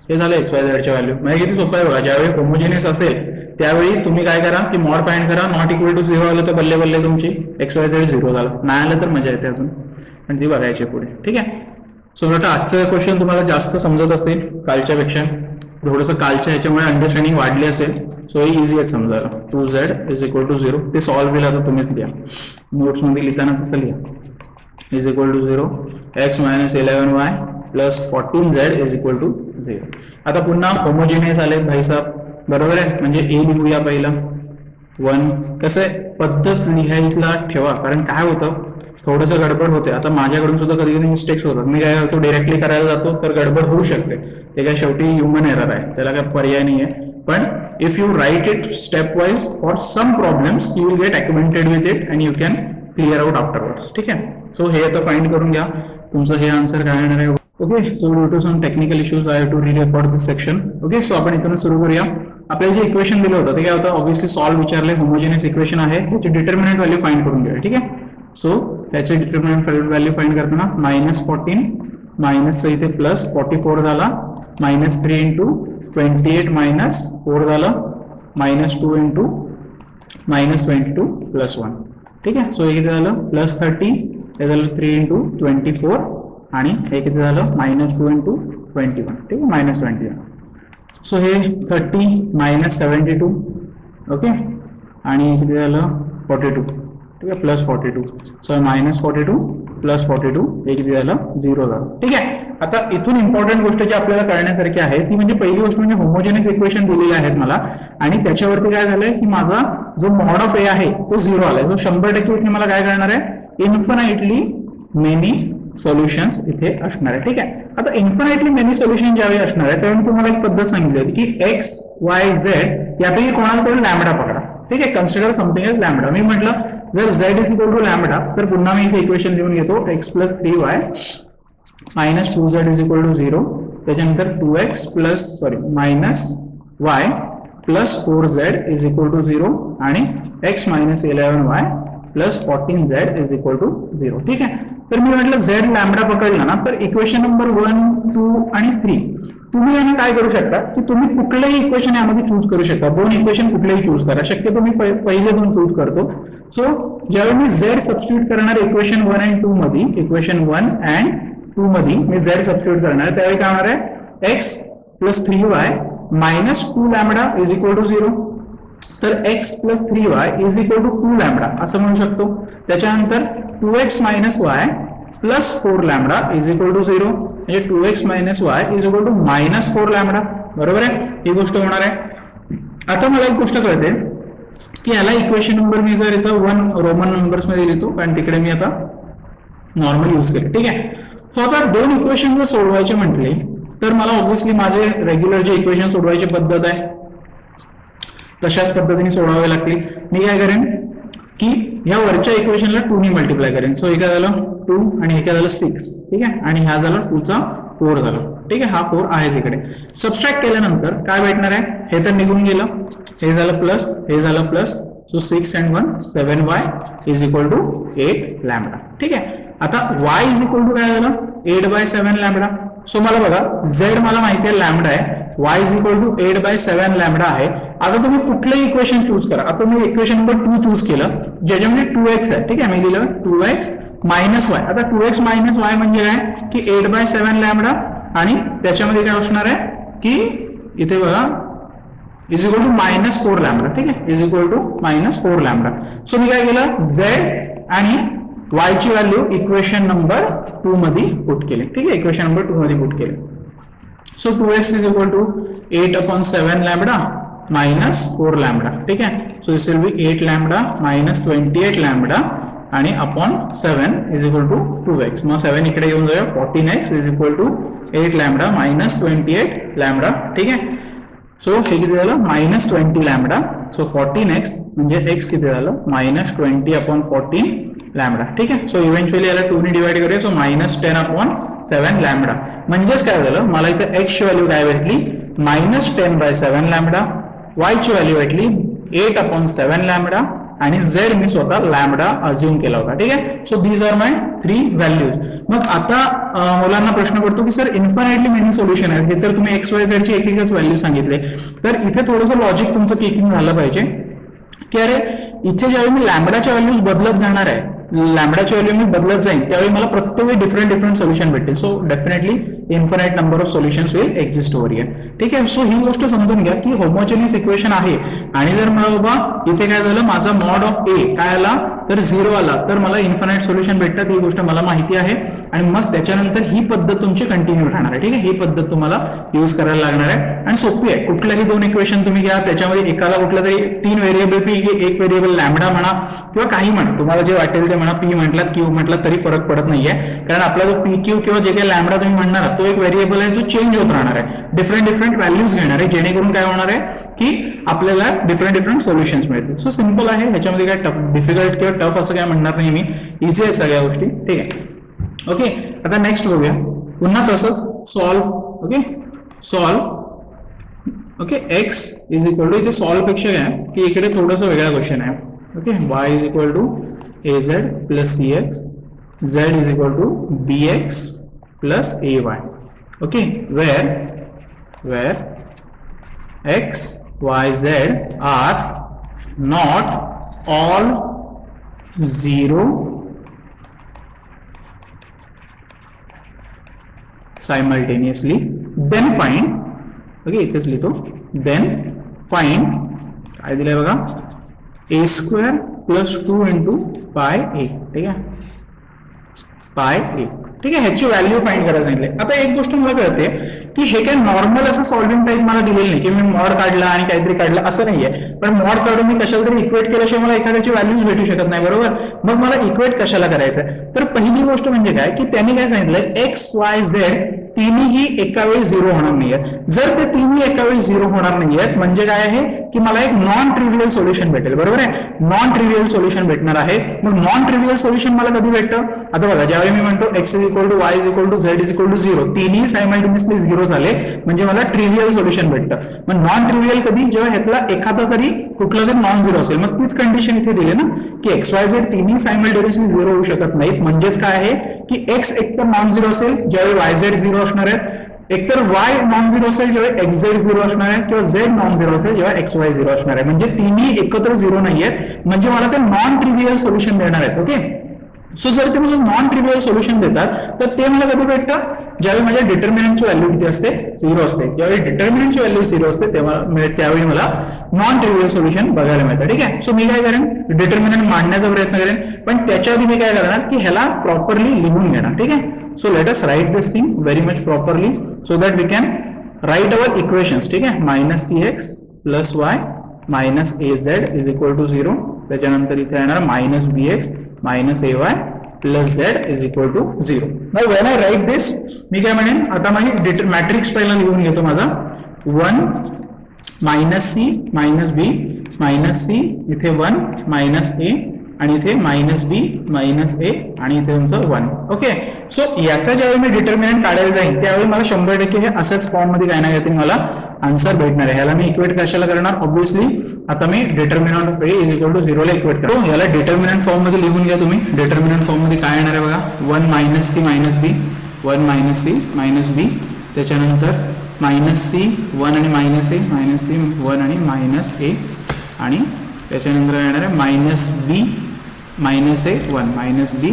हे झालं XYZ ची व्हॅल्यू. म्हणजे किती सोपं आहे बघा, ज्यावेळी होमोजिनियस असेल त्यावेळी तुम्ही काय करा की मॉड फाइंड करा. नॉट इक्वल टू 0 आलं तर बल्ले बल्ले तुमची XYZ 0 झालं, नाही आलं तर मजा येते अजून, आणि ती बघायची पुढे. ठीक आहे, सो बेटा आजचं क्वेश्चन तुम्हाला जास्त समजत असेल कालच्या पेक्षा. थोडंसं कालच्या ह्याच्यामुळे अंडरस्टँडिंग वाढली असेल, सो हे इझी आहे समजायला. 2z is equal to 0. ते सॉल्व्ह केलं आता तुम्हीच लिहा, नोट्समध्ये लिहिताना तसं लिहा. Is equal to 0, x minus 11y plus 14z is equal to 0. आता पुन्हा होमोजिनियस आले भाईसाहेब, बरोबर आहे. म्हणजे ए लिहूया पहिला 1. कसं आहे, पद्धत लिहायला ठेवा, कारण काय होतं थोडंसं गडबड होते. आता माझ्याकडून सुद्धा कधी कधी मिस्टेक्स होतात, मी काय करतो डायरेक्टली करायला जातो तर गडबड होऊ शकते. ते काय शेवटी ह्युमन एरर आहे, त्याला काय पर्याय नाही आहे. पण if you write it step wise for some problems you will get accustomed with it and you can clear out afterwards. ठीक आहे. सो हे आता फाइंड करून घ्या तुमचं हे आन्सर काय येणार आहे. Okay, so due to some technical issues I have to re-record this section. Okay, so आपण इथून सुरू करूया. आपल्याला जे इक्वेशन दिलं होतं ते काय होतं, ऑब्व्हियसली सॉल्व्ह विचारले, होमोजेनियस इक्वेशन आहे, त्याची डिटर्मिनंट व्हॅल्यू फाइंड करून घ्या. ठीक आहे. सो त्याचे डिटर्मिनंट व्हॅल्यू फाइंड करताना -14 मायनस इथे प्लस 44 झाला, -3 इंटू 28 मायनस 4 झालं, -2 इंटू -22 प्लस 1. ठीक आहे. सो हे किती झालं +30, हे झालं 3 इंटू 24 आणि हे किती झालं -2 इंटू 21. ठीक आहे, -21. सो हे 30 -72. ओके, आणि हे किती झालं 42. ठीक आहे, +42. सो -42 प्लस 42 हे किती झालं 0 झालं. ठीक आहे. आता इथून इम्पॉर्टंट गोष्ट जी आपल्याला करण्यासारखी आहे ती म्हणजे पहिली गोष्ट म्हणजे होमोजेनियस इक्वेशन दिलेले आहेत मला, आणि त्याच्यावरती काय झालंय की माझा जो मॉड ऑफ ए आहे तो 0 आलाय. जो 100% इथे मला काय करणार आहे, इन्फिनाइटली मेनी सोल्युशन्स इथे असणार आहे. ठीक आहे. आता इन्फिनाइटली मेनी सोल्युशन ज्यावेळी असणार आहे त्यावेळी तुम्हाला एक पद्धत सांगितली होती की x y z यापैकी कोणाला तरी लॅम्बडा पकडा. ठीक आहे, कन्सिडर समथिंग एज लॅम्बडा. मी म्हटलं जर z is equal to lambda तर पुन्हा मी इथे इक्वेशन लिहून घेतो, x plus 3y minus 2z is equal to 0. त्याच्यानंतर 2x plus minus y plus 4z is equal to 0 आणि x minus 11y plus 14z is equal to 0. ठीक आहे. तर मी म्हटलं z लॅम्बडा पकडला ना तर इक्वेशन नंबर 1, 2 आणि 3 तुम्ही यांना काय करू शकता की तुम्ही कुठलंही इक्वेशन यामध्ये चूज करू शकता. 2 इक्वेशन कुठलेही चूज करा, शक्यतो मी पहिले 2 चूज करतो. सो ज्यावेळी मी z सबस्टिट्यूट करणार इक्वेशन 1 आणि 2 मध्ये, इक्वेशन 1 अँड 2 मध्ये मी z सबस्टिट्यूट करणार त्यावेळी काय होणार आहे, x plus 3y minus 2 lambda is equal to 0. तर x plus 3y is equal to 2 lambda असं म्हणू शकतो. त्याच्यानंतर 2x minus y plus 4 lambda is equal to 0, म्हणजे 2x minus y is equal to -4 lambda. बरोबर आहे, ही गोष्ट होणार आहे. आता मला एक गोष्ट कळते की याला इक्वेशन नंबर मी जर इथं 1 रोमन नंबर्स मध्ये लिहितो कारण तिकडे मी आता नॉर्मल यूज केले. ठीक आहे. सो आता 2 इक्वेशन जर सोडवायचे म्हटले तर मला ऑब्व्हियसली माझे रेग्युलर जे इक्वेशन सोडवायची पद्धत आहे तशाच पद्धतीने सोडवावे लागतील. मी काय करेन की ह्या वरच्या इक्वेशनला 2 ने मल्टिप्लाय करेन. सो हे काय झालं 2 आणि हे काय झालं 6. ठीक आहे, आणि हा झाला 2 चा 4 झाला. ठीक आहे, हा 4 आहे तिकडे. सबस्ट्रॅक्ट केल्यानंतर काय भेटणार आहे, हे तर निघून गेलं, हे झालं प्लस, हे झालं plus. So 6 and 1 7y is equal to 8 lambda. ठीक आहे. आता y इज इक्वल टू काय झालं 8/7 लॅम्बडा. सो मला बघा z मला माहिती आहे लॅम्बडा आहे, y is equal to 8/7 lambda आहे. आता तुम्ही कुठलंही इक्वेशन चूज करा. आता मी इक्वेशन नंबर 2 चूज केलं ज्याच्यामध्ये 2x आहे. ठीक आहे, मी लिहिलं 2x मायनस y. आता 2x मायनस y म्हणजे काय की 8/7 लॅम्बडा, आणि त्याच्यामध्ये काय असणार आहे की इथे बघा इज इक्वल टू -4 लॅम्बडा. ठीक आहे, is equal to -4 lambda. So मी काय केलं z आणि y ची व्हॅल्यू इक्वेशन नंबर 2 मध्ये पुट केली. ठीक आहे, इक्वेशन नंबर 2 मध्ये पुट केले. So 2x is equal to 8/7 lambda -4 lambda. ठीक आहे. So this will be 8 lambda -28 lambda आणि upon 7 is equal to 2x. मग 7 इकडे येऊन जाऊया, 14x is equal to 8 lambda -28 lambda. ठीक आहे. सो हे किती झालं -20 लॅम्बडा. सो 14x म्हणजे x किती झालं -20/14 लॅम्बडा. ठीक आहे. सो इव्हेंच्युअली याला 2 ने डिवाइड करूया. So -10/7 lambda. म्हणजेच काय झालं, मला इथं x ची व्हॅल्यू काय भेटली -10/7 लॅम्बडा, y ची व्हॅल्यू भेटली 8/7 लॅम्बडा, आणि z मी स्वतः लॅम्बडा अज्युम केला होता. ठीक आहे. So these are my 3 values. मग आता मुलांना प्रश्न पडतो की सर इन्फिनाइटली मेनी सोल्युशन आहे, हे तर तुम्ही x y z ची एकच व्हॅल्यू सांगितले, तर इथे थोडंसं लॉजिक तुमचं केकिंग झालं पाहिजे की अरे इथे ज्यावेळी मी लॅम्बडाच्या व्हॅल्यूज बदलत जाणार आहे लॅम्बडाची व्हॅल्यू मी बदलत जाईल त्यावेळी मला प्रत्येक डिफरंट सोल्युशन भेटतील. So definitely infinite number of solutions will exist over here. ठीक आहे. सो ही गोष्ट समजून घ्या की होमोजेनियस इक्वेशन आहे आणि जर मला बाबा इथे काय झालं, माझा मॉड ऑफ ए काय आला तर 0 आला तर मला इन्फिनाइट सोल्युशन भेटतात, ही गोष्ट मला माहिती आहे. आणि मग त्याच्यानंतर ही पद्धत तुमची कंटिन्यू राहणार आहे. ठीक आहे. ही पद्धत तुम्हाला यूज करायला लागणार आहे आणि सोपी आहे. कुठल्याही दोन इक्वेशन तुम्ही घ्या, त्याच्यामध्ये एकाला कुठलं तरी 3 व्हेरिएबल पी, एक व्हेरिएबल लॅम्बडा म्हणा किंवा काही म्हणा, तुम्हाला जे वाटेल ते म्हणा, पी म्हटलात क्यू म्हटलात तरी फरक पडत नाहीये. कारण आपला जो पी क्यू किंवा जे काही लॅम्बडा तुम्ही म्हणणार तो एक व्हेरिएबल आहे जो चेंज होत राहणार आहे, डिफरंट व्हॅल्यूज घेणार आहे, जेणेकरून काय होणार आहे की आपल्याला डिफरंट सोल्युशन्स मिळतील. सो सिंपल आहे, ह्याच्यामध्ये काय डिफिकल्ट किंवा टफ असं काय म्हणणार नाही मी, इझी आहे सगळ्या गोष्टी. ठीक आहे. ओके. आता नेक्स्ट बघूया पुन्हा तसंच solve. Okay. Solve. Okay. X is equal to, इथे सॉल्व पेक्षा काय की इकडे थोडंसं वेगळा क्वेश्चन आहे. Okay. Y is equal to a z plus c x, z is equal to b x plus a y. Okay. Where x y z are not all 0 simultaneously, then find. Okay. इथेच लिहितो, then find काय दिलंय बघा, a square plus 2 into pi ए. ठीक आहे. पाय ए. ठीक आहे. ह्याची व्हॅल्यू फाइंड करायला सांगितले. आता एक गोष्ट मला कळते की हे काय नॉर्मल असं सॉल्विंग टाईप मला दिलेलं नाही की मी मॉड काढला आणि काहीतरी काढलं असं नाहीये. पण मॉड काढून मी कशाला तरी इक्वेट केल्याशिवाय मला एखाद्याची व्हॅल्यूज भेटू शकत नाही. बरोबर. मग मला इक्वेट कशाला करायचंय, तर पहिली गोष्ट म्हणजे काय की त्यांनी काय सांगितलंय, एक्स वाय झेड तिन्ही एका वेळी 0 होणार नाहीयेत. जर ते तिन्ही एका वेळी 0 होणार नाहीयेत म्हणजे काय आहे की मला एक नॉन ट्रिव्हियल सोल्युशन भेटेल. बरोबर आहे. नॉन ट्रिव्हियल सोल्युशन भेटणार आहे. मग नॉन ट्रिव्हियल सोल्युशन मला कधी भेटतं, आता बघा ज्यावेळी मी म्हणतो x is equal to y is equal to z is equal to 0, तिन्ही सायमल्टेनियसली 0 झाले म्हणजे मला ट्रिव्हियल सोल्युशन भेटतं. मग नॉन ट्रिव्हियल कधी, जेव्हा ह्यातला एखादा तरी कुठला तरी नॉन 0 असेल. मग तीच कंडिशन इथे दिली ना की एक्स वाय झेड तिन्ही सायमल्टेनियसली 0 होऊ शकत नाहीत. म्हणजेच काय आहे की एक्स एकतर नॉन 0 असेल ज्यावेळी वाय झेड 0 असणार आहे, एकतर वाय नॉन 0 असेल जेव्हा एक्स झेड 0 असणार आहे, किंवा झेड नॉन 0 असेल जेव्हा एक्स वाय 0 असणार आहे. म्हणजे तिन्ही एकत्र 0 नाहीयेत म्हणजे मला ते नॉन ट्रिव्हियल सोल्युशन देणार आहेत. ओके. सो जर ते मला नॉन ट्रिव्हियल सोल्युशन देतात तर ते मला कधी भेटतं, ज्यावेळी माझ्या डिटर्मिनंटची व्हॅल्यू किती असते, 0 असते. ज्यावेळी डिटर्मिनंटची व्हॅल्यू 0 असते तेव्हा त्यावेळी मला नॉन ट्रिव्हियल सोल्युशन बघायला मिळतं. ठीक आहे. सो मी काय करेन, डिटर्मिनंट मांडण्याचा प्रयत्न करेन, पण त्याच्या आधी मी काय करणार की ह्याला प्रॉपरली लिहून घेणार. ठीक आहे. So let us write this thing very much properly so that we can write our equations. ठीक आहे. Minus C x plus y minus A z is equal to 0, त्याच्यानंतर इथे येणार minus B x minus A y plus z is equal to 0. Now when I write this, मी काय म्हणेन, आता माझी मॅट्रिक्स पहिला लिहून घेतो माझा, 1 मायनस सी मायनस बी मायनस सी, इथे 1 मायनस ए आणि इथे मायनस बी मायनस ए आणि इथे तुमचं 1. ओके. सो याचा ज्यावेळी मी डिटर्मिनंट काढायला जाईल त्यावेळी मला 100% हे अशाच फॉर्म मध्ये काय ना काहीतरी मला आन्सर भेटणार आहे. ह्याला मी इक्वेट कशाला करणार, ऑब्व्हियसली आता मी determinant of A is equal to 0 ला इक्वेट करतो. ह्याला डिटर्मिनंट फॉर्म मध्ये लिहून घ्या तुम्ही. डिटर्मिनंट फॉर्म मध्ये काय येणार आहे बघा, 1 मायनस सी मायनस बी, 1 मायनस सी मायनस बी, त्याच्यानंतर मायनस सी 1 आणि मायनस ए, मायनस सी 1 आणि मायनस ए, आणि त्याच्यानंतर येणार आहे मायनस बी मायनस ए 1, मायनस बी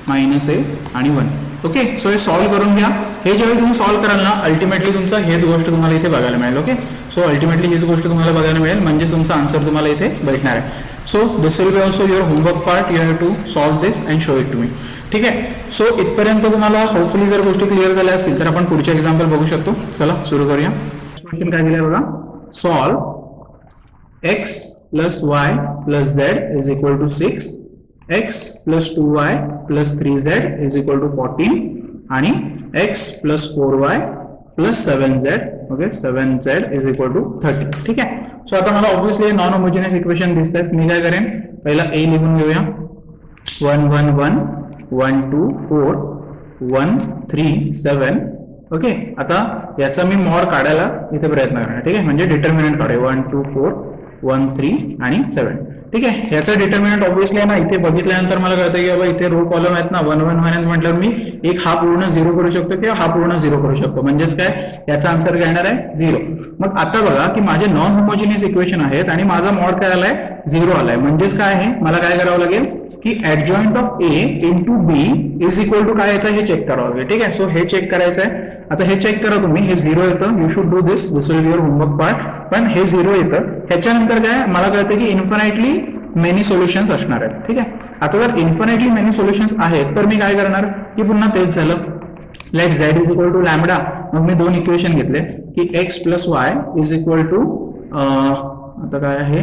मायनस ए आणि 1. ओके. सो हे सॉल्व्ह करून घ्या. हे ज्यावेळी तुम्ही सॉल्व्ह कराल ना अल्टिमेटली तुमचा हेच गोष्ट तुम्हाला इथे बघायला मिळेल. ओके. सो अल्टिमेटली हीच गोष्ट तुम्हाला बघायला मिळेल म्हणजे तुमचा आन्सर तुम्हाला इथे भेटणार आहे. So this will be also your homework part, you have to solve this and show it to me. ठीक आहे. सो इथपर्यंत तुम्हाला होपफुली जर गोष्टी क्लिअर झाल्या असतील तर आपण पुढचे एक्झाम्पल बघू शकतो. चला सुरू करूया. क्वेश्चन काय दिलाय बघा, solve x plus y plus z is equal to 6, x plus 2y plus 3z is equal to 14 आणि x plus 4y plus 7z, okay, 7z is equal to 30. ठीक आहे. सो आता मला ऑब्व्हियसली नॉन होमोजेनियस इक्वेशन दिसत आहेत. मी काय करेन, पहिला a लिहून घेऊया, 1 1 1 1 2 4 1 3 7. ओके. आता याचा मी मॉड काढायला इथे प्रयत्न करणार. ठीक आहे. म्हणजे डिटर्मिनंट काढूया, 1 2 4 1 3 आणि 7. ठीक आहे. ह्याचा डिटर्मिनंट ऑब्व्हियसली आहे ना, इथे बघितल्यानंतर मला कळतं की बाबा इथे रो कॉलम आहेत ना, 1 1 1 म्हटल्यावर मी एक हा पूर्ण 0 करू शकतो किंवा हा पूर्ण 0 करू शकतो. म्हणजेच काय, याचा आन्सर काय येणार आहे, 0. मग आता बघा की माझे नॉन होमोजिनियस इक्वेशन आहेत आणि माझा मॉड काय आलाय, 0 आलाय. म्हणजेच काय आहे, मला काय करावं लागेल, की adjoint of A into B is equal to काय येतं हे चेक करावं लागेल. ठीक आहे, सो हे चेक करायचं आहे. आता हे चेक करा तुम्ही, हे 0 येतं, you should do this will your homework part. पण हे 0 येतं, ह्याच्यानंतर काय मला कळतं की इन्फिनाइटली मेनी सोल्युशन्स असणार आहेत. ठीक आहे, आता जर इन्फिनाइटली मेनी सोल्युशन्स आहेत तर मी काय करणार की पुन्हा तेच झालं, let z is equal to lambda. मग मी दोन इक्वेशन घेतले की x plus y is equal to आता काय आहे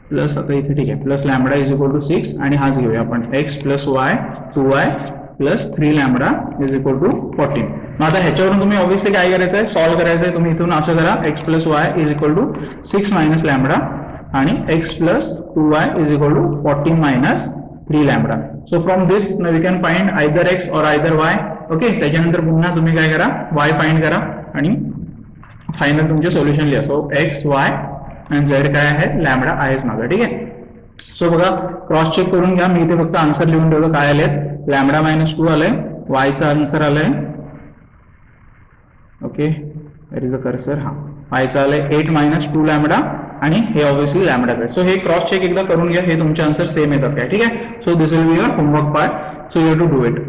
प्लस, आता इथे ठीक आहे plus lambda is equal to 6 आणि हाच घेऊया आपण x plus y 2y plus 3 lambda is equal to 14. मग आता ह्याच्यावरून तुम्ही ऑब्व्हियसली काय करायचं आहे, सॉल्व्ह करायचं आहे. तुम्ही इथून असं करा, x plus y is equal to 6 minus lambda आणि x plus 2y is equal to 14 minus 3 lambda. So from this we can find either x और आयदर वाय. ओके, त्याच्यानंतर पुन्हा तुम्ही काय करा, वाय फाइंड करा आणि फायनल तुमचे सोल्युशन लिहा. सो एक्स वाय आणि झेड काय आहे, लॅमडा आहेच मागं. ठीक आहे, सो बघा क्रॉस चेक करून घ्या. मी इथे फक्त आन्सर लिहून ठेवतो काय आले, लॅमडा -2 आलंय, वायचा आन्सर आलंय. Okay, where is a cursor, हा वायचा आलंय 8 - 2 लॅमडा आणि हे ऑब्व्हियसली लॅमडा आहे. सो हे क्रॉस चेक एकदा करून घ्या, हे तुमचे आन्सर सेम येतात काय. ठीक आहे, so this will be your homework part, so you have to do it.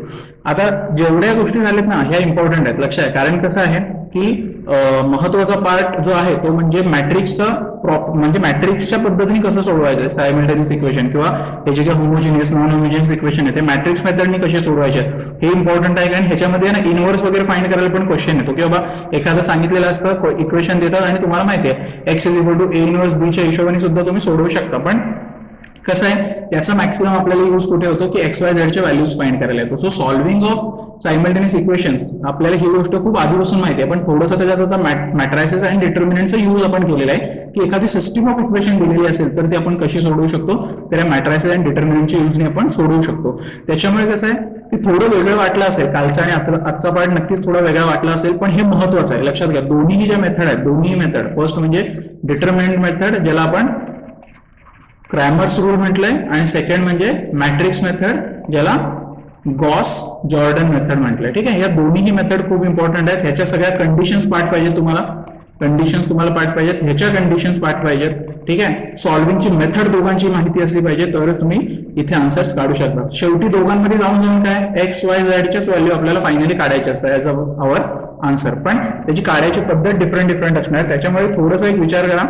आता जेवढ्या गोष्टी झाल्यात ना ह्या इम्पॉर्टंट आहेत, लक्षात आहे. कारण कसं आहे की महत्वाचा पार्ट जो आहे तो म्हणजे मॅट्रिक्सचा म्हणजे मॅट्रिक्सच्या पद्धतीने कसं सोडवायचं आहे सायमल्टेनियस इक्वेशन, किंवा हे जे काही होमोजिनियस नॉन होमोजिनियस इक्वेशन आहे ते मॅट्रिक्स मेथडनी कसे सोडवायचे हे इम्पॉर्टंट आहे. कारण ह्याच्यामध्ये ना इनव्हर्स वगैरे फाइंड करायला पण क्वेश्चन येतो, की बाबा एखादं सांगितलेलं असतं इक्वेशन देतात आणि तुम्हाला माहिती आहे x is equal to A inverse B च्या हिशोबाने सुद्धा तुम्ही सोडवू शकता. पण कसं आहे याचा मॅक्सिमम आपल्याला यूज कुठे होतो की एक्स वाय झेडच्या व्हॅल्यूज फाइंड करायला येतो. So solving of simultaneous equations आपल्याला ही गोष्ट खूप आधीपासून माहिती आहे, पण थोडंसं त्याच्यात आता मॅट्रायसिस आणि डिटर्मिनंटचा यूज आपण केलेला आहे की एखादी सिस्टीम ऑफ इक्वेशन दिलेली असेल तर ती आपण कशी सोडवू शकतो, तर मॅट्रायसिस आणि डिटर्मिनंटच्या यूजने आपण सोडवू शकतो. त्याच्यामुळे कसं आहे की थोडं वेगळं वाटलं असेल, कालचा आणि आजचा पार्ट नक्कीच थोडा वेगळा वाटला असेल, पण हे महत्वाचं आहे. लक्षात घ्या, दोन्ही ज्या मेथड आहेत, दोन्ही मेथड, फर्स्ट म्हणजे डिटर्मिनंट मेथड ज्याला आपण क्रॅमर्स रूल म्हटलंय, आणि सेकंड म्हणजे मॅट्रिक्स मेथड ज्याला गॉस जॉर्डन मेथड म्हटलंय. ठीक आहे, या दोन्ही मेथड खूप इम्पॉर्टंट आहेत. ह्याच्या सगळ्या कंडिशन्स पाठ पाहिजेत तुम्हाला, कंडिशन्स तुम्हाला पाठ पाहिजेत, ह्याच्या कंडिशन्स पाठ पाहिजेत. ठीक आहे, सॉल्व्हिंगची मेथड दोघांची माहिती असली पाहिजे तरच तुम्ही इथे आन्सर्स काढू शकता. शेवटी दोघांमध्ये जाऊन काय एक्स वाय झेडच्याच व्हॅल्यू आपल्याला फायनली काढायची असतात ॲज अवर आन्सर, पण त्याची काढायची पद्धत डिफरंट असणार. त्याच्यामुळे थोडंसं एक विचार करा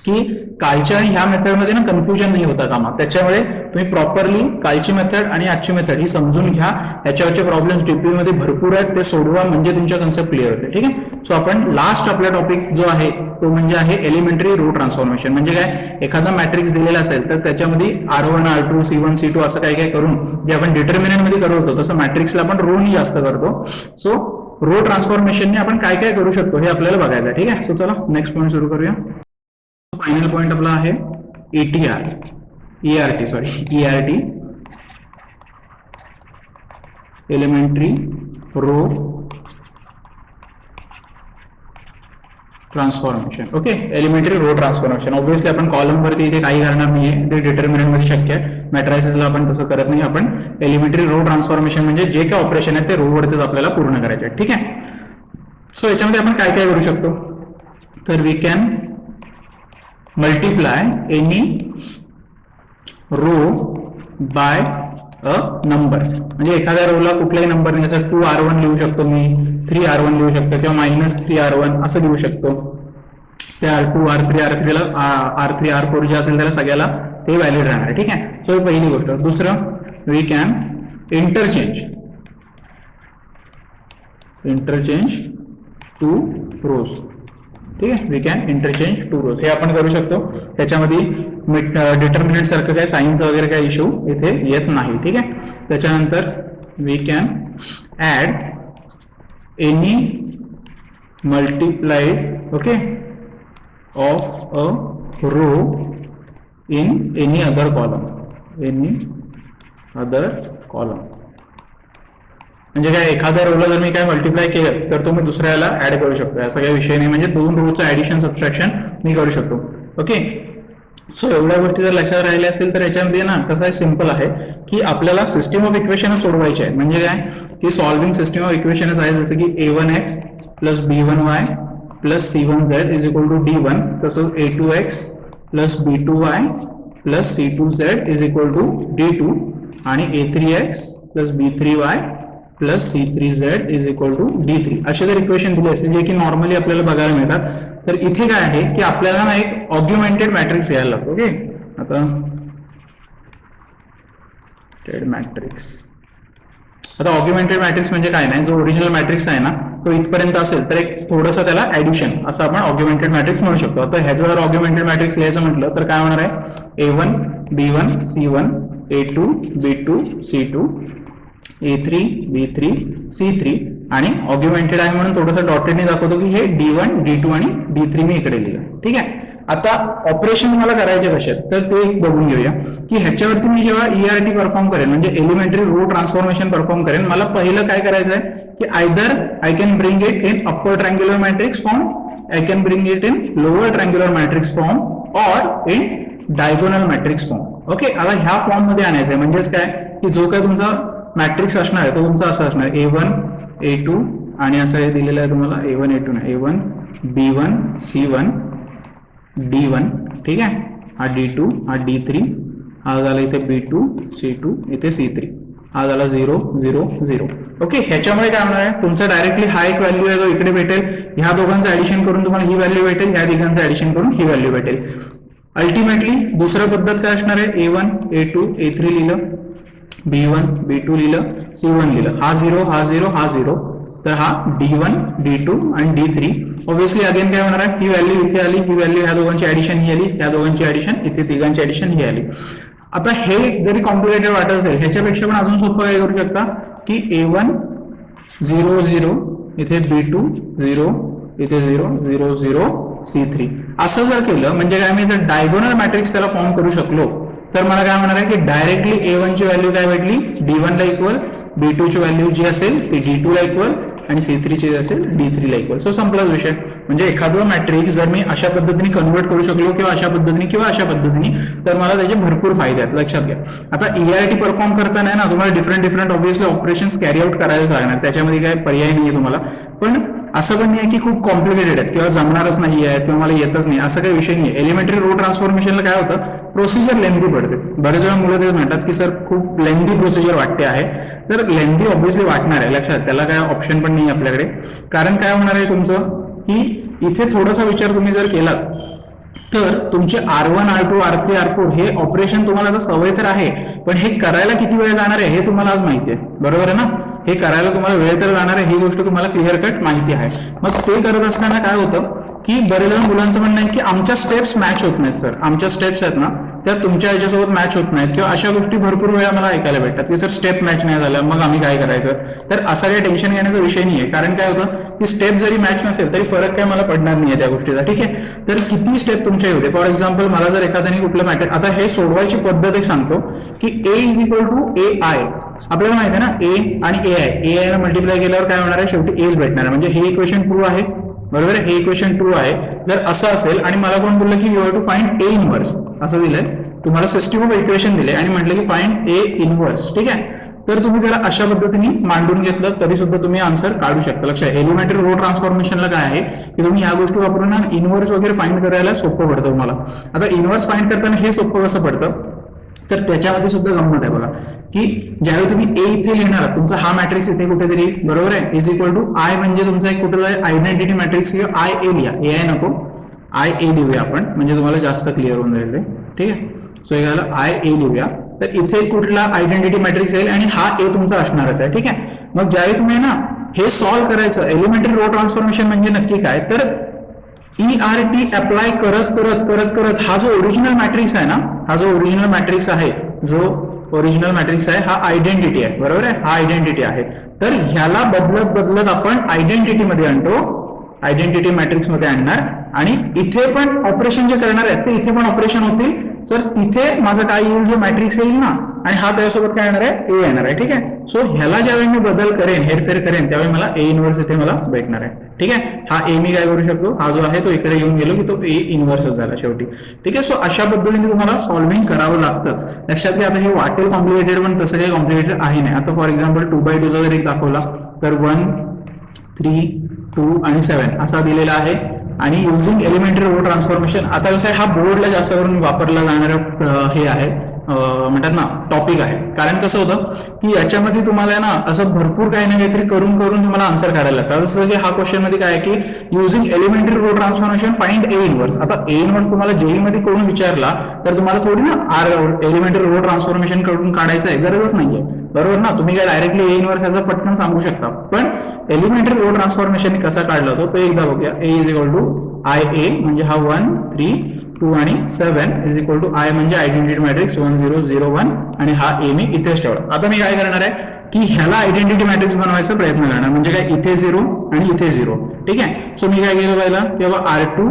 की कालच्या आणि ह्या मेथडमध्ये ना कन्फ्युजन नाही होता कामा. त्याच्यामुळे तुम्ही प्रॉपरली कालची मेथड आणि आजची मेथड ही समजून घ्या. याच्यावरचे प्रॉब्लेम्स डीपी मध्ये भरपूर आहेत, ते सोडवा म्हणजे तुमच्या कन्सेप्ट क्लिअर होते. ठीक आहे, सो आपण लास्ट आपला टॉपिक जो आहे तो म्हणजे आहे एलिमेंटरी रो ट्रान्सफॉर्मेशन. म्हणजे काय, एखादा मॅट्रिक्स दिलेला असेल तर त्याच्यामध्ये R1 R2 C1 C2 असं काय काय करून जे आपण डिटर्मिनंट मध्ये करतो तसं मॅट्रिक्सला आपण रोनी जास्त करतो. सो रो ट्रान्सफॉर्मेशनने आपण काय काय करू शकतो हे आपल्याला बघायचं. ठीक आहे, सो चला नेक्स्ट पॉईंट सुरू करूया. फायनल पॉइंट आपला आहे ERT elementary row transformation. Okay, elementary row transformation obviously आपण कॉलम वरती इथे काही करणार नाहीये, ते डिटर्मिनंट मध्ये शक्य आहे. मॅट्रायसिसला आपण तसं करत नाही. आपण एलिमेंटरी रो ट्रान्सफॉर्मेशन म्हणजे जे काय ऑपरेशन आहे ते रो वरतीच आपल्याला पूर्ण करायचे आहे. ठीक आहे, सो याच्यामध्ये आपण काय काय करू शकतो, तर we can multiply any row by a number. म्हणजे एखाद्या रोला कुठल्याही नंबरने, जसं 2R1 लिहू शकतो मी, 3R1 लिहू शकतो किंवा -3R1 असं लिहू शकतो. त्या R2 R3 R3 ला R3 R4 जे असेल त्याला सगळ्याला ते व्हॅलिड राहणार. ठीक आहे, सो ही पहिली गोष्ट. दुसरं, वी कॅन इंटरचेंज 2 रोज. ठीक आहे, वी कॅन इंटरचेंज 2 रोज, हे आपण करू शकतो. त्याच्यामध्ये डिटर्मिनंट सारखं काय साइनचा वगैरे काय इश्यू इथे येत नाही. ठीक आहे, त्याच्यानंतर we can add any multiplied okay of a row in any other column. म्हणजे काय, एखाद्या रोला जर मी काय मल्टिप्लाय केलं तर तो मी दुसऱ्याला ऍड करू शकतो, असा काही विषय नाही. म्हणजे 2 रोचं ऍडिशन सबट्रॅक्शन मी करू शकतो. ओके, सो एवढ्या गोष्टी जर लक्षात राहिल्या असतील तर याच्यामध्ये ना कसं आहे, सिम्पल आहे की आपल्याला सिस्टीम ऑफ इक्वेशन सोडवायचे आहे. म्हणजे काय की सॉल्व्हिंग सिस्टीम ऑफ इक्वेशनच आहे, जसं की A1x plus B1y plus C1z is equal to D1, तसंच A2x plus B2y plus C2Z is equal to D2 आणि A3X plus B3Y plus C3Z is equal to D3 असे जर इक्वेशन दिले असतील जे की नॉर्मली आपल्याला बघायला मिळतात, तर इथे काय आहे की आपल्याला ना एक ऑग्युमेंटेड मॅट्रिक्स यायला लागतो. ओके, आता मॅट्रिक्स, आता ऑग्युमेंटेड मॅट्रिक्स म्हणजे काय नाही, जो ओरिजिनल मॅट्रिक्स आहे ना तो इथपर्यंत असेल तर एक थोडंसं त्याला ऍडिशन असं आपण ऑग्युमेंटेड मॅट्रिक्स म्हणू शकतो. आता ह्याचं जर ऑग्युमेंटेड मॅट्रिक्स लिहायचं म्हटलं तर काय होणार आहे, A1 B1 C1 A2 B2 C2 A3 B3 C3 आणि ऑग्युमेंटेड आहे म्हणून थोडंसं डॉटेडने दाखवतो की हे D1 D2 आणि D3 मी इकडे लिहिलं. ठीक आहे, आता ऑपरेशन मला करायचे कशात तर ते एक बघून घेऊया की ह्याच्यावरती मी जेव्हा ERT परफॉर्म करेन म्हणजे एलिमेंटरी रो ट्रान्सफॉर्मेशन परफॉर्म करेन, मला पहिलं काय करायचं आहे की either I can bring it in upper triangular matrix form, I can bring it in lower triangular matrix form और in diagonal matrix form. Okay, आता ह्या फॉर्म मध्ये आणायचं आहे म्हणजेच काय की जो काय तुमचा मॅट्रिक्स असणार आहे तो तुमचा असा असणार आहे A1 A2 आणि असं हे दिलेलं आहे तुम्हाला A1 A2 नाही A1 B1 C1 D1. ठीक आहे, हा D2 हा D3 हा झाला इथे B2 C2 इथे C3 हा झाला 0 0 0. ओके, ह्याच्यामुळे काय होणार आहे तुमचा डायरेक्टली हा एक व्हॅल्यू आहे जो इकडे भेटेल, ह्या दोघांचं ऍडिशन करून तुम्हाला ही व्हॅल्यू भेटेल, ह्या तिघांचं ऍडिशन करून ही व्हॅल्यू भेटेल. अल्टिमेटली दुसरा पद्धत काय असणार आहे, A1 A2 A3 लिहिलं, B1 B2 लिहिलं, C1 लिहिलं, हा 0 हा 0 हा 0, तर हा D1 D2 आणि D3. ऑब्व्हियसली अगेन काय होणार आहे, ही व्हॅल्यू इथे आली, ही व्हॅल्यू ह्या दोघांची ऍडिशन ही आली, ह्या दोघांची ऍडिशन इथे तिघांची ऍडिशन ही आली. आता हे जरी कॉम्प्लिकेटेड वाटत असेल ह्याच्यापेक्षा पण अजून सोपं काय करू शकता की A1 0 0 इथे B2 0 इथे 0 0 0 C3 असं जर केलं म्हणजे काय मी जर डायगोनल मॅट्रिक्स त्याला फॉर्म करू शकलो तर मला काय होणार आहे की डायरेक्टली A1 ची व्हॅल्यू काय भेटली D1 ला इक्वल, B2 ची व्हॅल्यू जी असेल ती D2 ला इक्वल आणि C3 ची असेल D3 ला इक्वल. सो संपलाच विषय. म्हणजे एखादं मॅट्रिक्स जर मी अशा पद्धतीने कन्वर्ट करू शकलो किंवा अशा पद्धतीने किंवा अशा पद्धतीने तर मला त्याचे भरपूर फायदे आहेत, लक्षात घ्या. आता ERT परफॉर्म करताना ना तुम्हाला different obviously operations carry out करायलाच लागणार, त्याच्यामध्ये काय पर्याय नाहीये तुम्हाला. पण असं पण नाही की खूप कॉम्प्लिकेटेड आहेत किंवा जमणारच नाही आहे किंवा मला येतच नाही असं काही विषय नाही. एलिमेंटरी रो ट्रान्सफॉर्मेशनला काय होतं, प्रोसिजर लेंथी पडते. बरेच वेळा मुलं तेच म्हणतात की सर खूप लेंथी प्रोसिजर वाटते आहे, तर लेंथी ऑब्व्हियसली वाटणार आहे, लक्षात. त्याला काय ऑप्शन पण नाही आपल्याकडे. कारण काय होणार आहे तुमचं की इथे थोडासा विचार तुम्ही जर केला तर तुमचे R1 R2 R3 R4 हे ऑपरेशन तुम्हाला आता सवय तर आहे, पण हे करायला किती वेळ जाणार आहे हे तुम्हाला आज माहिती आहे, बरोबर आहे ना. हे करायला तुम्हाला वेळ तर जाणार आहे ही गोष्ट तुम्हाला क्लिअर कट माहिती आहे. मग ते करत असताना काय होतं की बरेच मुलांचं म्हणणं आहे की आमच्या स्टेप्स मॅच होत नाहीत सर, आमच्या स्टेप्स आहेत ना त्या तुमच्या याच्यासोबत मॅच होत नाहीत किंवा अशा गोष्टी भरपूर वेळा मला ऐकायला भेटतात की सर स्टेप मॅच नाही झाल्या मग आम्ही काय करायचं. तर असा काही टेन्शन घेण्याचा विषय नाही आहे, कारण काय होतं की स्टेप जरी मॅच नसेल तरी फरक काय मला पडणार नाही त्या गोष्टीचा. ठीक आहे, तर किती स्टेप तुमच्या होते. फॉर एक्झाम्पल मला जर एखाद्याने कुठलं मॅट्रिक्स, आता हे सोडवायची पद्धत एक सांगतो की A is equal to AI. आपल्याला माहिती आहे ना A आणि AI ला मल्टिप्लाय केल्यावर काय होणार आहे, शेवटी Aच भेटणार आहे. म्हणजे हे इक्वेशन ट्रू आहे, बरोबर आहे, हे इक्वेशन ट्रू आहे. जर असं असेल आणि मला कोण बोललं की you have to find A inverse, असं दिलंय तुम्हाला सिस्टम ऑफ इक्वेशन दिले आणि म्हटलं की फाइंड A इनव्हर्स. ठीक आहे, तर तुम्ही त्याला अशा पद्धतीने मांडून घेतलं तरी सुद्धा तुम्ही आन्सर काढू शकता. लक्षात, एलिमेंटरी रो ट्रान्सफॉर्मेशनला काय आहे की तुम्ही ह्या गोष्टी वापरून इनव्हर्स वगैरे फाइंड करायला सोपं पडतं तुम्हाला. आता इनव्हर्स फाइंड करताना हे सोपं कसं पडतं तर त्याच्यामध्ये सुद्धा गंमत आहे बघा की ज्यावेळी तुम्ही A इथे लिहिणार तुमचा हा मॅट्रिक्स इथे कुठेतरी, बरोबर आहे, इज इक्वल टू I म्हणजे तुमचा एक कुठला आयडेंटिटी मॅट्रिक्स किंवा IA लिहा, AI नको IA लिहूया आपण म्हणजे तुम्हाला जास्त क्लिअर होऊन जाईल ते. ठीक आहे, सो हे झालं IA लिहूया. तर इथे कुठला आयडेंटिटी मॅट्रिक्स येईल आणि हा A तुमचा असणारच आहे. ठीक आहे, मग ज्यावेळी तुम्ही ना हे सॉल्व्ह करायचं एलिमेंटरी रो ट्रान्सफॉर्मेशन म्हणजे नक्की काय तर ERT अप्लाय करत करत करत करत हा जो ओरिजिनल मॅट्रिक्स आहे ना, हा जो ओरिजिनल मॅट्रिक्स आहे, जो ओरिजिनल मॅट्रिक्स आहे हा आयडेंटिटी आहे, बरोबर आहे, हा आयडेंटिटी आहे. तर ह्याला बदलत बदलत आपण आयडेंटिटी मध्ये आणतो, आयडेंटिटी मॅट्रिक्स मध्ये आणणार आणि इथे पण ऑपरेशन जे करणार आहेत ते इथे पण ऑपरेशन होतील. तर तिथे माझा काय येईल, जो मॅट्रिक्स येईल ना आणि हा त्याच्यासोबत काय येणार आहे, A येणार आहे. ठीक आहे, सो ह्याला ज्यावेळी मी बदल करेन, हेरफेर करेन, त्यावेळी मला A इनव्हर्स इथे मला भेटणार आहे. ठीक आहे, हा A मी काय करू शकतो, हा जो आहे तो इकडे येऊन गेलो की तो A इनव्हर्सच झाला शेवटी. ठीक आहे, सो अशा पद्धतीने तुम्हाला सॉल्व्हिंग करावं लागतं. लक्षात घ्या, आता हे वाटेल कॉम्प्लिकेटेड पण तसं काही कॉम्प्लिकेटेड आहे नाही. आता फॉर एक्झाम्पल 2x2 चा जर एक दाखवला तर 1 3 2 आणि 7 असा दिलेला आहे. आणि युझिंग एलिमेंटरी रो ट्रान्सफॉर्मेशन. आता कसं आहे, हा बोर्डला जास्त करून वापरला जाणारा हे आहे म्हणतात ना टॉपिक आहे. कारण कसं होतं की याच्यामध्ये तुम्हाला ना असं भरपूर काही ना काहीतरी करून करून तुम्हाला आन्सर काढायला लागतं. जसं की हा क्वेश्चन मध्ये काय आहे की using elementary row transformation find A inverse. आता ए इनवर्स तुम्हाला जेई मध्ये करून विचारला तर तुम्हाला थोडी ना एलिमेंटरी रो ट्रान्सफॉर्मेशन करून काढायचं आहे, गरजच नाहीये, बरोबर ना. तुम्ही काय डायरेक्टली ए इनवर्स याचा पटकन सांगू शकता. पण एलिमेंटरी रो ट्रान्सफॉर्मेशन कसा काढला होतो ते एकदा बघूया. ए इज इक्वल टू आय ए म्हणजे हा 1 3 2 आणि 7 इज इक्वल टू आय म्हणजे आयडेंटिटी मॅट्रिक्स 1 0 0 1 आणि हा ए मी इथेच ठेवला. आता मी काय करणार आहे की ह्याला आयडेंटिटी मॅट्रिक्स बनवायचा प्रयत्न करणार, म्हणजे काय इथे 0 आणि इथे 0. ठीक आहे. सो मी काय केलं पहिला तेव्हा R2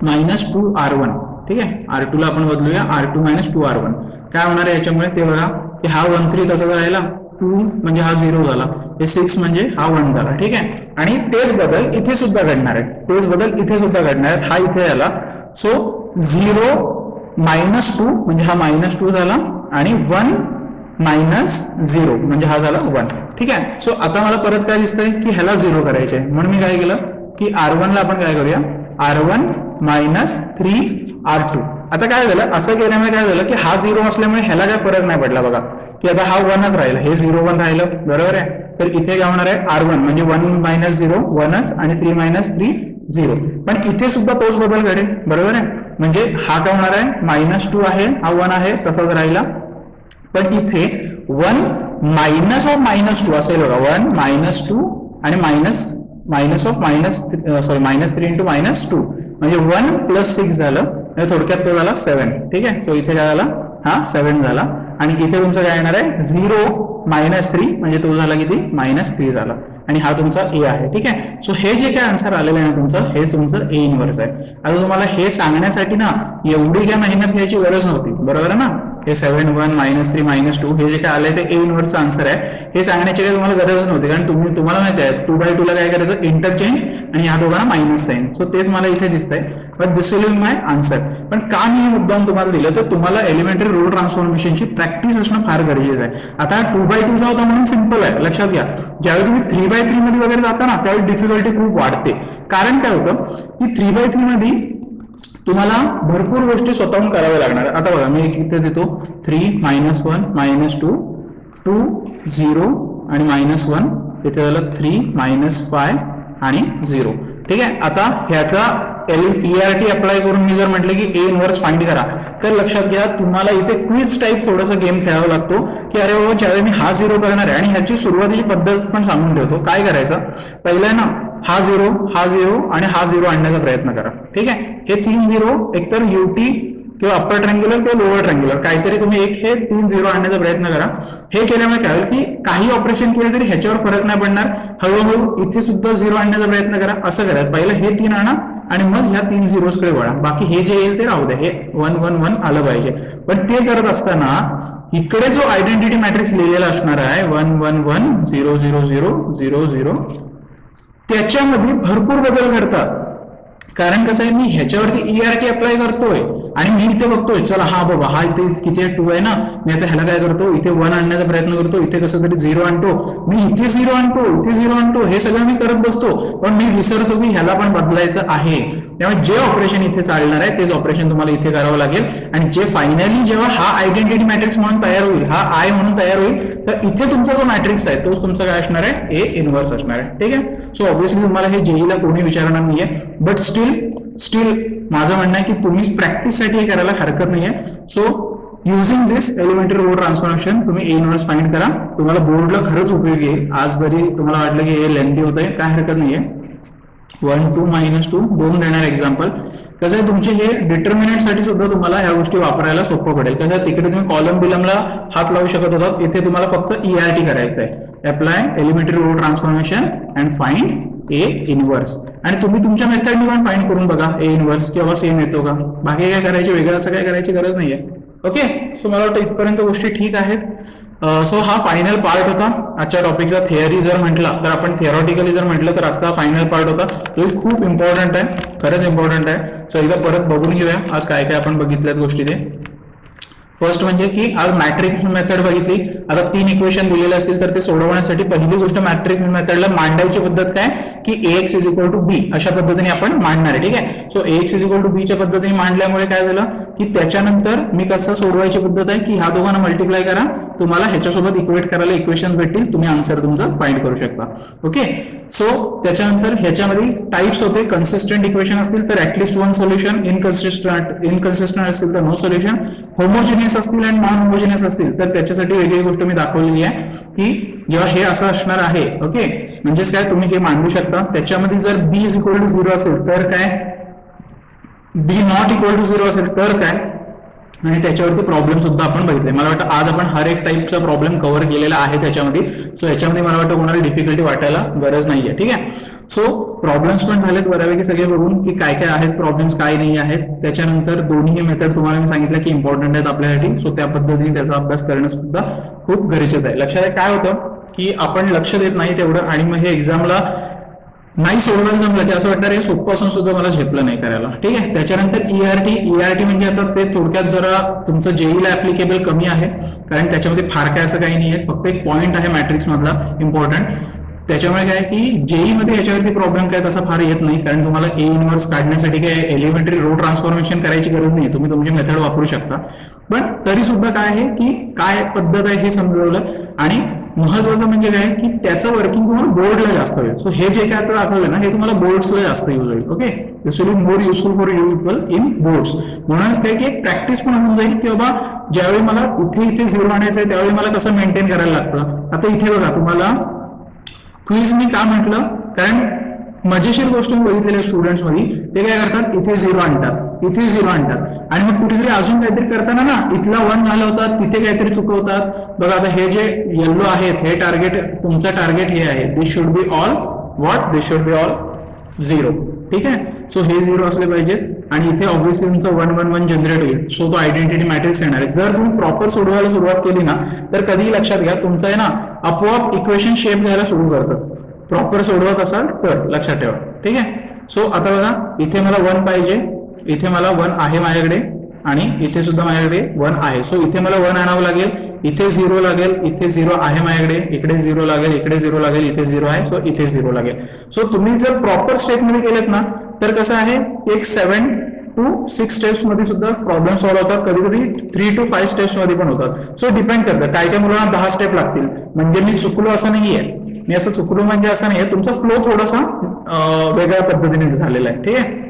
मायनस 2 R1. ठीक आहे, R2 ला आपण बदलूया R2 मायनस 2 R1. काय होणार आहे याच्यामुळे ते बघा की हा 1 3 तसाच राहिला, 2 म्हणजे हा 0 झाला, हे 6 म्हणजे हा 1 झाला. ठीक आहे. आणि तेच बदल इथे सुद्धा घडणार आहेत, तेच बदल इथे सुद्धा घडणार आहेत. हा इथे आला, सो 0 मायनस 2 म्हणजे हा मायनस 2 झाला आणि 1 मायनस 0 म्हणजे हा झाला 1. ठीक आहे. सो आता मला परत काय दिसतंय की ह्याला 0 करायचे आहे, म्हणून मी काय केलं की R1 ला आपण काय करूया R1 मायनस 3 R2. आता काय झालं, असं केल्यामुळे काय झालं की हा 0 असल्यामुळे ह्याला काय फरक नाही पडला बघा की आता हा 1च राहिला, हे 0 1 राहिलं, बरोबर आहे. तर इथे काय होणार आहे R1 म्हणजे 1 मायनस 0 1च आणि 3 मायनस 3 0. पण इथे सुद्धा तोच बदल घडेल, बरोबर आहे. म्हणजे हा काय होणार आहे -2 आहे, हा 1 आहे तसाच राहिला. पण इथे 1 मायनस ऑफ -2 असेल बघा, 1 -2 आणि मायनस ऑफ -3 इंटू -2 म्हणजे 1 + 6 झालं, थोडक्यात तो झाला 7. ठीक आहे. सो इथे काय झाला हा 7 झाला आणि इथे तुमचं काय येणार आहे 0 -3 म्हणजे तो झाला किती -3 झाला आणि हा तुमचा ए आहे. ठीक आहे. सो हे जे काय आन्सर आलेलं आहे ना तुमचं, हे तुमचं ए इनवर्स आहे. आता तुम्हाला हे सांगण्यासाठी ना एवढी काय मेहनत घ्यायची गरज नव्हती, बरोबर आहे ना. हे 7 1 -3 -2 हे जे काय आलंय ते ए इनवर्सचं आन्सर आहे. हे सांगण्याची काही तुम्हाला गरज नव्हती, कारण तुम्हाला माहिती आहे 2/2 ला काय करायचं इंटरचेंज आणि ह्या दोघांना मायनस साइन. सो तेच मला इथे दिसतंय, but this will be my answer. पण का मी मुद्दाम तुम्हाला दिलं तर तुम्हाला एलिमेंटरी रो ट्रान्सफॉर्मेशनची प्रॅक्टिस असणं फार गरजेचं आहे. आता 2/2 चा होता म्हणून सिंपल आहे, लक्षात घ्या. ज्यावेळी तुम्ही 3/3 मध्ये वगैरे जाता ना त्यावेळी डिफिकल्टी खूप वाढते. कारण काय होतं की 3/3 मध्ये तुम्हाला भरपूर गोष्टी स्वतःहून कराव्या लागणार. आता बघा मी इथे देतो 3 -1 -2 2 0 आणि -1 इथे झालं 3 -5 आणि 0. ठीक आहे. आता ह्याचा ERT अप्लाय करून मी जर म्हटलं की ए इनवर्स फाइंड करा तर लक्षात घ्या तुम्हाला इथे क्विज टाईप थोडासा गेम खेळावा लागतो की अरे बाबा ज्यावेळी मी हा 0 करणार आहे आणि ह्याची सुरुवातीची पद्धत पण सांगून ठेवतो. काय करायचं पहिलं ना हा 0 आणि हा 0 आणण्याचा प्रयत्न करा. ठीक आहे. हे 3 0 एकतर UT किंवा अप्पर ट्रँग्युलर किंवा लोअर ट्रँग्युलर काहीतरी तुम्ही एक हे 3 0 आणण्याचा प्रयत्न करा. हे केल्यामुळे काय होईल की काही ऑपरेशन केले तरी ह्याच्यावर फरक नाही पडणार. हळूहळू इथे सुद्धा 0 आणण्याचा प्रयत्न करा. असं करा, पहिलं हे 3 आणा आणि मग ह्या 3 झिरोज कडे वळा. बाकी हे जे येईल ते राहू द्या, हे 1 1 1 आलं पाहिजे. पण ते करत असताना इकडे जो आयडेंटिटी मॅट्रिक्स लिहिलेला असणार आहे 1 1 1 0 0 0 0 0 त्याच्यामध्ये भरपूर बदल घडतात. कारण कसं आहे मी ह्याच्यावरती ERT अप्लाय करतोय आणि मी इथे बघतोय चला हा बाबा हा इथे किती 2 आहे ना, मी आता ह्याला काय करतो इथे 1 आणण्याचा प्रयत्न करतो, इथे कसं तरी 0 आणतो, मी इथे 0 आणतो इथे 0 आणतो, हे सगळं मी करत बसतो. पण मी विसरतो की ह्याला पण बदलायचं आहे. त्यामुळे जे ऑपरेशन इथे चालणार आहे तेच ऑपरेशन तुम्हाला इथे करावं लागेल. आणि जे फायनली जेव्हा हा आयडेंटिटी मॅट्रिक्स म्हणून तयार होईल, हा आय म्हणून तयार होईल, तर इथे तुमचा जो मॅट्रिक्स आहे तोच तुमचा काय असणार आहे ए इनवर्स असणार आहे. ठीक आहे. सो ऑब्व्हियसली तुम्हाला हे जेईला कोणी विचारणार नाहीये, बट स्टील माझं म्हणणं आहे की तुम्ही प्रॅक्टिससाठी हे करायला हरकत नाहीये. सो युझिंग दिस एलिमेंटरी रो ट्रान्सफॉर्मेशन तुम्ही ए इनवर्स फाइंड करा. तुम्हाला बोर्डला खरंच उपयोगी येईल. आज जरी तुम्हाला वाटलं की हे लेंथी होत आहे काय हरकत नाहीये. 1 2 -2 दोन देणार एक्झाम्पल. कसं आहे तुमचे हे डिटर्मिनंट साठी सुद्धा तुम्हाला ह्या गोष्टी वापरायला सोपं पडेल. कसं आहे तिकडे तुम्ही कॉलम बिलमला हात लावू शकत होता, इथे तुम्हाला फक्त ERT करायचं आहे, apply elementary row transformation and find A inverse. आणि तुम्ही तुमच्या मेथडने पण फाइंड करून बघा ए इनवर्स किंवा सेम येतो का. बाकी काय करायचे वेगळं असं काय करायची गरज नाहीये. ओके. सो मला वाटतं इथपर्यंत गोष्टी ठीक आहेत. सो हा फायनल पार्ट होता आजच्या टॉपिकचा. थिअरी जर म्हटला तर आपण थिअरॉटिकली जर म्हटलं तर आजचा फायनल पार्ट होता. तो खूप इम्पॉर्टंट आहे, खरंच इम्पॉर्टंट आहे. सो एकदा परत बघून घेऊया आज काय काय आपण बघितल्यात गोष्टी ते. फर्स्ट म्हणजे की आज मॅट्रिक्स मेथड बघितली. आता 3 इक्वेशन दिलेले असतील तर ते सोडवण्यासाठी पहिली गोष्ट मॅट्रिक्स मेथडला मांडायची पद्धत काय की ax is equal to B अशा पद्धतीने आपण मांडणार आहे. ठीक आहे. So ax is equal to B च्या पद्धतीने मांडल्यामुळे काय झालं की त्याच्यानंतर मी कसं सोडवायची पद्धत आहे की ह्या दोघांना मल्टिप्लाय करा, तुम्हाला ह्याच्यासोबत इक्वेट करायला इक्वेशन भेटतील, तुम्ही आन्सर तुमचा फाइंड करू शकता. ओके. सो त्याच्यानंतर ह्याच्यामध्ये टाइप्स होते. कन्सिस्टंट इक्वेशन असतील तर ऍटलीस्ट वन सोल्युशन, इनकन्सिस्टंट असतील तर नो सोल्युशन, होमोजिनियस असतील आणि नॉन होमोजिनियस असतील तर त्याच्यासाठी वेगळी गोष्ट मी दाखवलेली आहे की जेव्हा हे असं असणार आहे. ओके. म्हणजेच काय तुम्ही हे मांडू शकता. त्याच्यामध्ये जर बी इज इक्वल टू 0 असेल तर काय, बी नॉट इक्वल टू 0 असेल तर काय, आणि त्याच्यावरती प्रॉब्लेम सुद्धा आपण बघितले. मला वाटतं आज आपण हर एक टाईपचा प्रॉब्लेम कव्हर केलेला आहे त्याच्यामध्ये. सो याच्यामध्ये मला वाटतं कोणाला डिफिकल्टी वाटायला गरज नाहीये. ठीक आहे. सो प्रॉब्लेम्स पण झालेत बऱ्यापैकी सगळे बघून की काय काय आहेत प्रॉब्लेम्स, काय नाही आहेत. त्याच्यानंतर दोन्ही मेथड तुम्हाला मी सांगितलं की इम्पॉर्टंट आहेत आपल्यासाठी. सो त्या पद्धतीने त्याचा अभ्यास करणं सुद्धा खूप गरजेचं आहे. लक्षात काय होतं की आपण लक्ष देत नाही तेवढं आणि मग हे एक्झामला नाही सोडवायला जमलं की असं वाटणार हे सोपं असून सुद्धा मला झेपलं नाही करायला. ठीक आहे. त्याच्यानंतर ईआरटी म्हणजे आता ते थोडक्यात जरा तुमचं जेईला ऍप्लिकेबल कमी आहे कारण त्याच्यामध्ये फार काय असं काही नाही आहे, फक्त एक पॉईंट आहे मॅट्रिक्स मधला इम्पॉर्टंट. त्याच्यामुळे काय की जेई मध्ये ह्याच्यावरती प्रॉब्लेम काय तसा फार येत नाही कारण तुम्हाला ए इनवर्स काढण्यासाठी काय एलिमेंटरी रो ट्रान्सफॉर्मेशन करायची गरज नाही, तुम्ही तुमची मेथड वापरू शकता. पण तरी सुद्धा काय आहे की काय पद्धत आहे हे समजवलं आणि महत्वाचं म्हणजे काय की त्याचं वर्किंग तुम्हाला बोर्डला जास्त होईल. सो हे जे काय आता दाखवलं ना हे तुम्हाला बोर्ड्सला जास्त यूज होईल. Okay. This will be more useful for you people in boards. म्हणूनच काय की एक प्रॅक्टिस पण होऊन जाईल की बाबा ज्यावेळी मला इथे 0 आणायचं आहे त्यावेळी मला कसं मेंटेन करायला लागतं. आता इथे बघा तुम्हाला क्विज मी का म्हटलं कारण मजेशीर गोष्ट बघितलेल्या स्टुडंट्स मध्ये ते काय करतात इथे 0 आणतात, इथे 0 आणतात आणि मग कुठेतरी अजून काहीतरी करताना ना इथला 1 घालवतात, तिथे काहीतरी चुकवतात. बघा आता हे जे येल्लो आहेत हे टार्गेट, तुमचं टार्गेट हे आहे this should be all what, this should be all 0. ठीक आहे. सो हे 0 असले पाहिजेत आणि इथे ऑब्व्हियसली तुमचं 1 1 1 जनरेट होईल. सो तो आयडेंटिटी मॅट्रिक्स येणार आहे. जर तुम्ही प्रॉपर सोडवायला सुरुवात केली ना तर कधीही लक्षात घ्या तुमचं आहे ना आपोआप इक्वेशन शेप घ्यायला सुरू करतात प्रॉपर सोडवत असाल तर, लक्षात ठेवा. ठीक आहे. सो आता बघा इथे मला 1 पाहिजे, इथे मला 1 आहे माझ्याकडे आणि इथे सुद्धा माझ्याकडे 1 आहे. सो इथे मला 1 आणावं लागेल, इथे 0 लागेल, इथे 0 आहे माझ्याकडे, इकडे 0 लागेल, इकडे 0 लागेल, इथे 0 आहे. सो इथे 0 लागेल. सो तुम्ही जर प्रॉपर स्टेप मध्ये केलेत ना तर कसं आहे एक 7 to 6 स्टेप्स मध्ये सुद्धा प्रॉब्लेम सॉल्व्ह होतात, कधी कधी 3 to 5 स्टेप्स मध्ये पण होतात. सो डिपेंड करतं. काय काय मुलांना 10 स्टेप लागतील म्हणजे मी चुकलो असं नाहीये, मी असं चुकलो म्हणजे असं नाहीये, तुमचा फ्लो थोडासा वेगळ्या पद्धतीने झालेला आहे. ठीक आहे.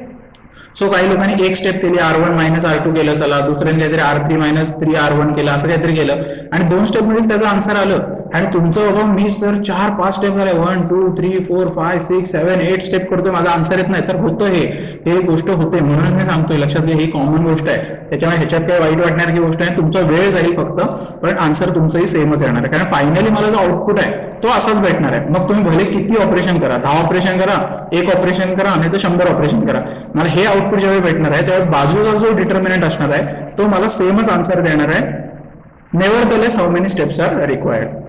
सो काही लोकांनी एक स्टेप केली R1 मायनस R2 केलं, चला दुसऱ्याने काहीतरी R3 मायनस 3 R1 केलं, असं काहीतरी केलं आणि 2 स्टेप मध्ये त्याचं आन्सर आलं आणि तुमचं बाबा मी सर 4-5 स्टेप झाले 1 2 3 4 5 6 7 8 स्टेप करतोय, माझा आन्सर येत नाही, तर होतं हे गोष्ट होते. म्हणून मी सांगतोय लक्षात घ्या ही कॉमन गोष्ट आहे. त्याच्यामुळे ह्याच्यात काही वाईट वाटणारी गोष्ट आहे, तुमचा वेळ जाईल फक्त पण आन्सर तुमचंही सेमच येणार आहे कारण फायनली मला जो आउटपुट आहे तो असाच भेटणार आहे. मग तुम्ही भले किती ऑपरेशन करा, 10 ऑपरेशन करा, 1 ऑपरेशन करा नाही तर 100 ऑपरेशन करा, मला हे आउटपुट ज्यावेळी भेटणार आहे त्यावेळी बाजूचा जो डिटर्मिनंट असणार आहे तो मला सेमच आन्सर देणार आहे. Nevertheless how many steps are required.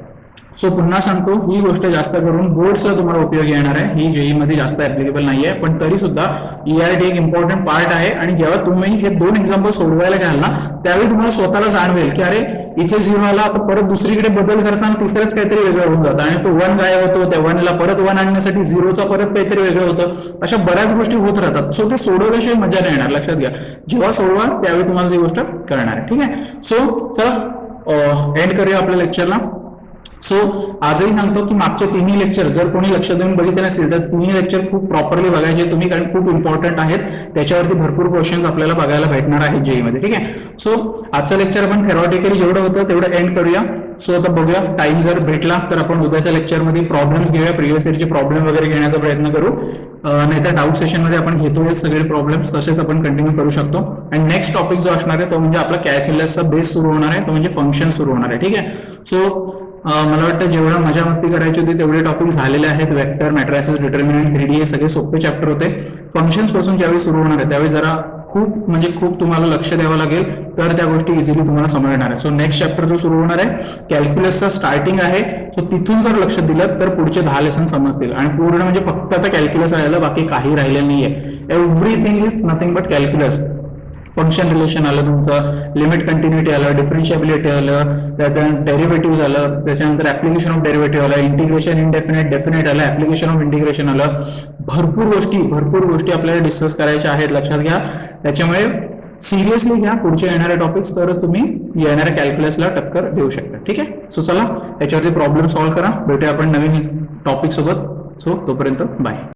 So पुन्हा सांगतो ही गोष्ट जास्त करून बोर्ड्सला तुम्हाला उपयोगी येणार आहे, ही जेई मध्ये जास्त ऍप्लिकेबल नाहीये पण तरी सुद्धा ईआरटी एक इम्पॉर्टंट पार्ट आहे आणि जेव्हा तुम्ही हे 2 एक्झाम्पल सोडवायला घ्याल ना त्यावेळी तुम्हाला स्वतःला जाणवेल की अरे इथे 0 आला तर परत दुसरीकडे बदल करताना तिसरंच काहीतरी वेगळं होऊन जातं आणि तो 1 गायब होतो, त्या 1 ला परत 1 आणण्यासाठी 0चा परत काहीतरी वेगळं होतं. अशा बऱ्याच गोष्टी होत राहतात. सो ते सोडवल्याशिवाय मजा नाही येणार, लक्षात घ्या. जेव्हा सोडवा त्यावेळी तुम्हाला ती गोष्ट कळणार आहे. ठीक आहे. सो चला एंड करूया आपल्या लेक्चरला. सो आजही सांगतो की मागचे 3 लेक्चर जर कोणी लक्ष देऊन बघितले नसेल तर 3 लेक्चर खूप प्रॉपरली बघायचे तुम्ही कारण खूप इम्पॉर्टंट आहेत. त्याच्यावरती भरपूर क्वेश्चन्स आपल्याला बघायला भेटणार आहेत जेई मध्ये. ठीक आहे. सो आजचं लेक्चर आपण थेरॉटिकली जेवढं होतं तेवढं एंड करूया. सो आता बघूया टाइम जर भेटला तर आपण उद्याच्या लेक्चरमध्ये प्रॉब्लेम्स घेऊया, प्रिव्हियस इयरचे प्रॉब्लेम वगैरे घेण्याचा प्रयत्न करू, नाहीतर डाऊट सेशन मध्ये आपण घेतोय सगळे प्रॉब्लेम्स तसेच आपण कंटिन्यू करू शकतो. आणि नेक्स्ट टॉपिक जो असणार आहे तो म्हणजे आपला कॅल्क्युलसचा बेस सुरू होणार आहे, तो म्हणजे फंक्शन सुरू होणार आहे. ठीक आहे. सो मला वाटतं जेवढा मजा मस्ती करायची होती तेवढे टॉपिक झालेले आहेत. वेक्टर, मॅट्रिसेस, डिटर्मिनंट, 3D हे सगळे सोपे चॅप्टर होते. फंक्शन्स पासून ज्यावेळी सुरू होणार आहे त्यावेळी जरा खूप म्हणजे खूप तुम्हाला लक्ष द्यावं लागेल तर त्या गोष्टी इझिली तुम्हाला समजणार आहे. सो नेक्स्ट चॅप्टर जो सुरू होणार आहे कॅल्क्युलसचा स्टार्टिंग आहे. सो तिथून जर लक्ष दिलं तर पुढचे 10 लेसन समजतील आणि पूर्ण म्हणजे फक्त आता कॅल्क्युलस राहिलं, बाकी काही राहिलेलं नाहीये. Everything is nothing but calculus. Function relation आलं तुमचं, लिमिट कंटिन्युटी आलं, डिफरन्शिएबिलिटी आलं, त्यानंतर डेरिव्हेटिव्ह आलं, त्याच्यानंतर ऍप्लिकेशन ऑफ डेरिव्हेटिव्ह आलं, इंटिग्रेशन इनडेफिनेट डेफिनेट आलं, ऍप्लिकेशन ऑफ इंटिग्रेशन आलं. भरपूर गोष्टी आपल्याला डिस्कस करायच्या आहेत, लक्षात घ्या. त्याच्यामुळे सिरियसली घ्या पुढचे येणारे टॉपिक्स, तरच तुम्ही येणाऱ्या कॅल्क्युलसला टक्कर देऊ शकता. ठीक आहे. सो चला याच्यावरती प्रॉब्लेम सॉल्व्ह करा. भेटूया आपण नवीन टॉपिक सोबत. सो तोपर्यंत बाय.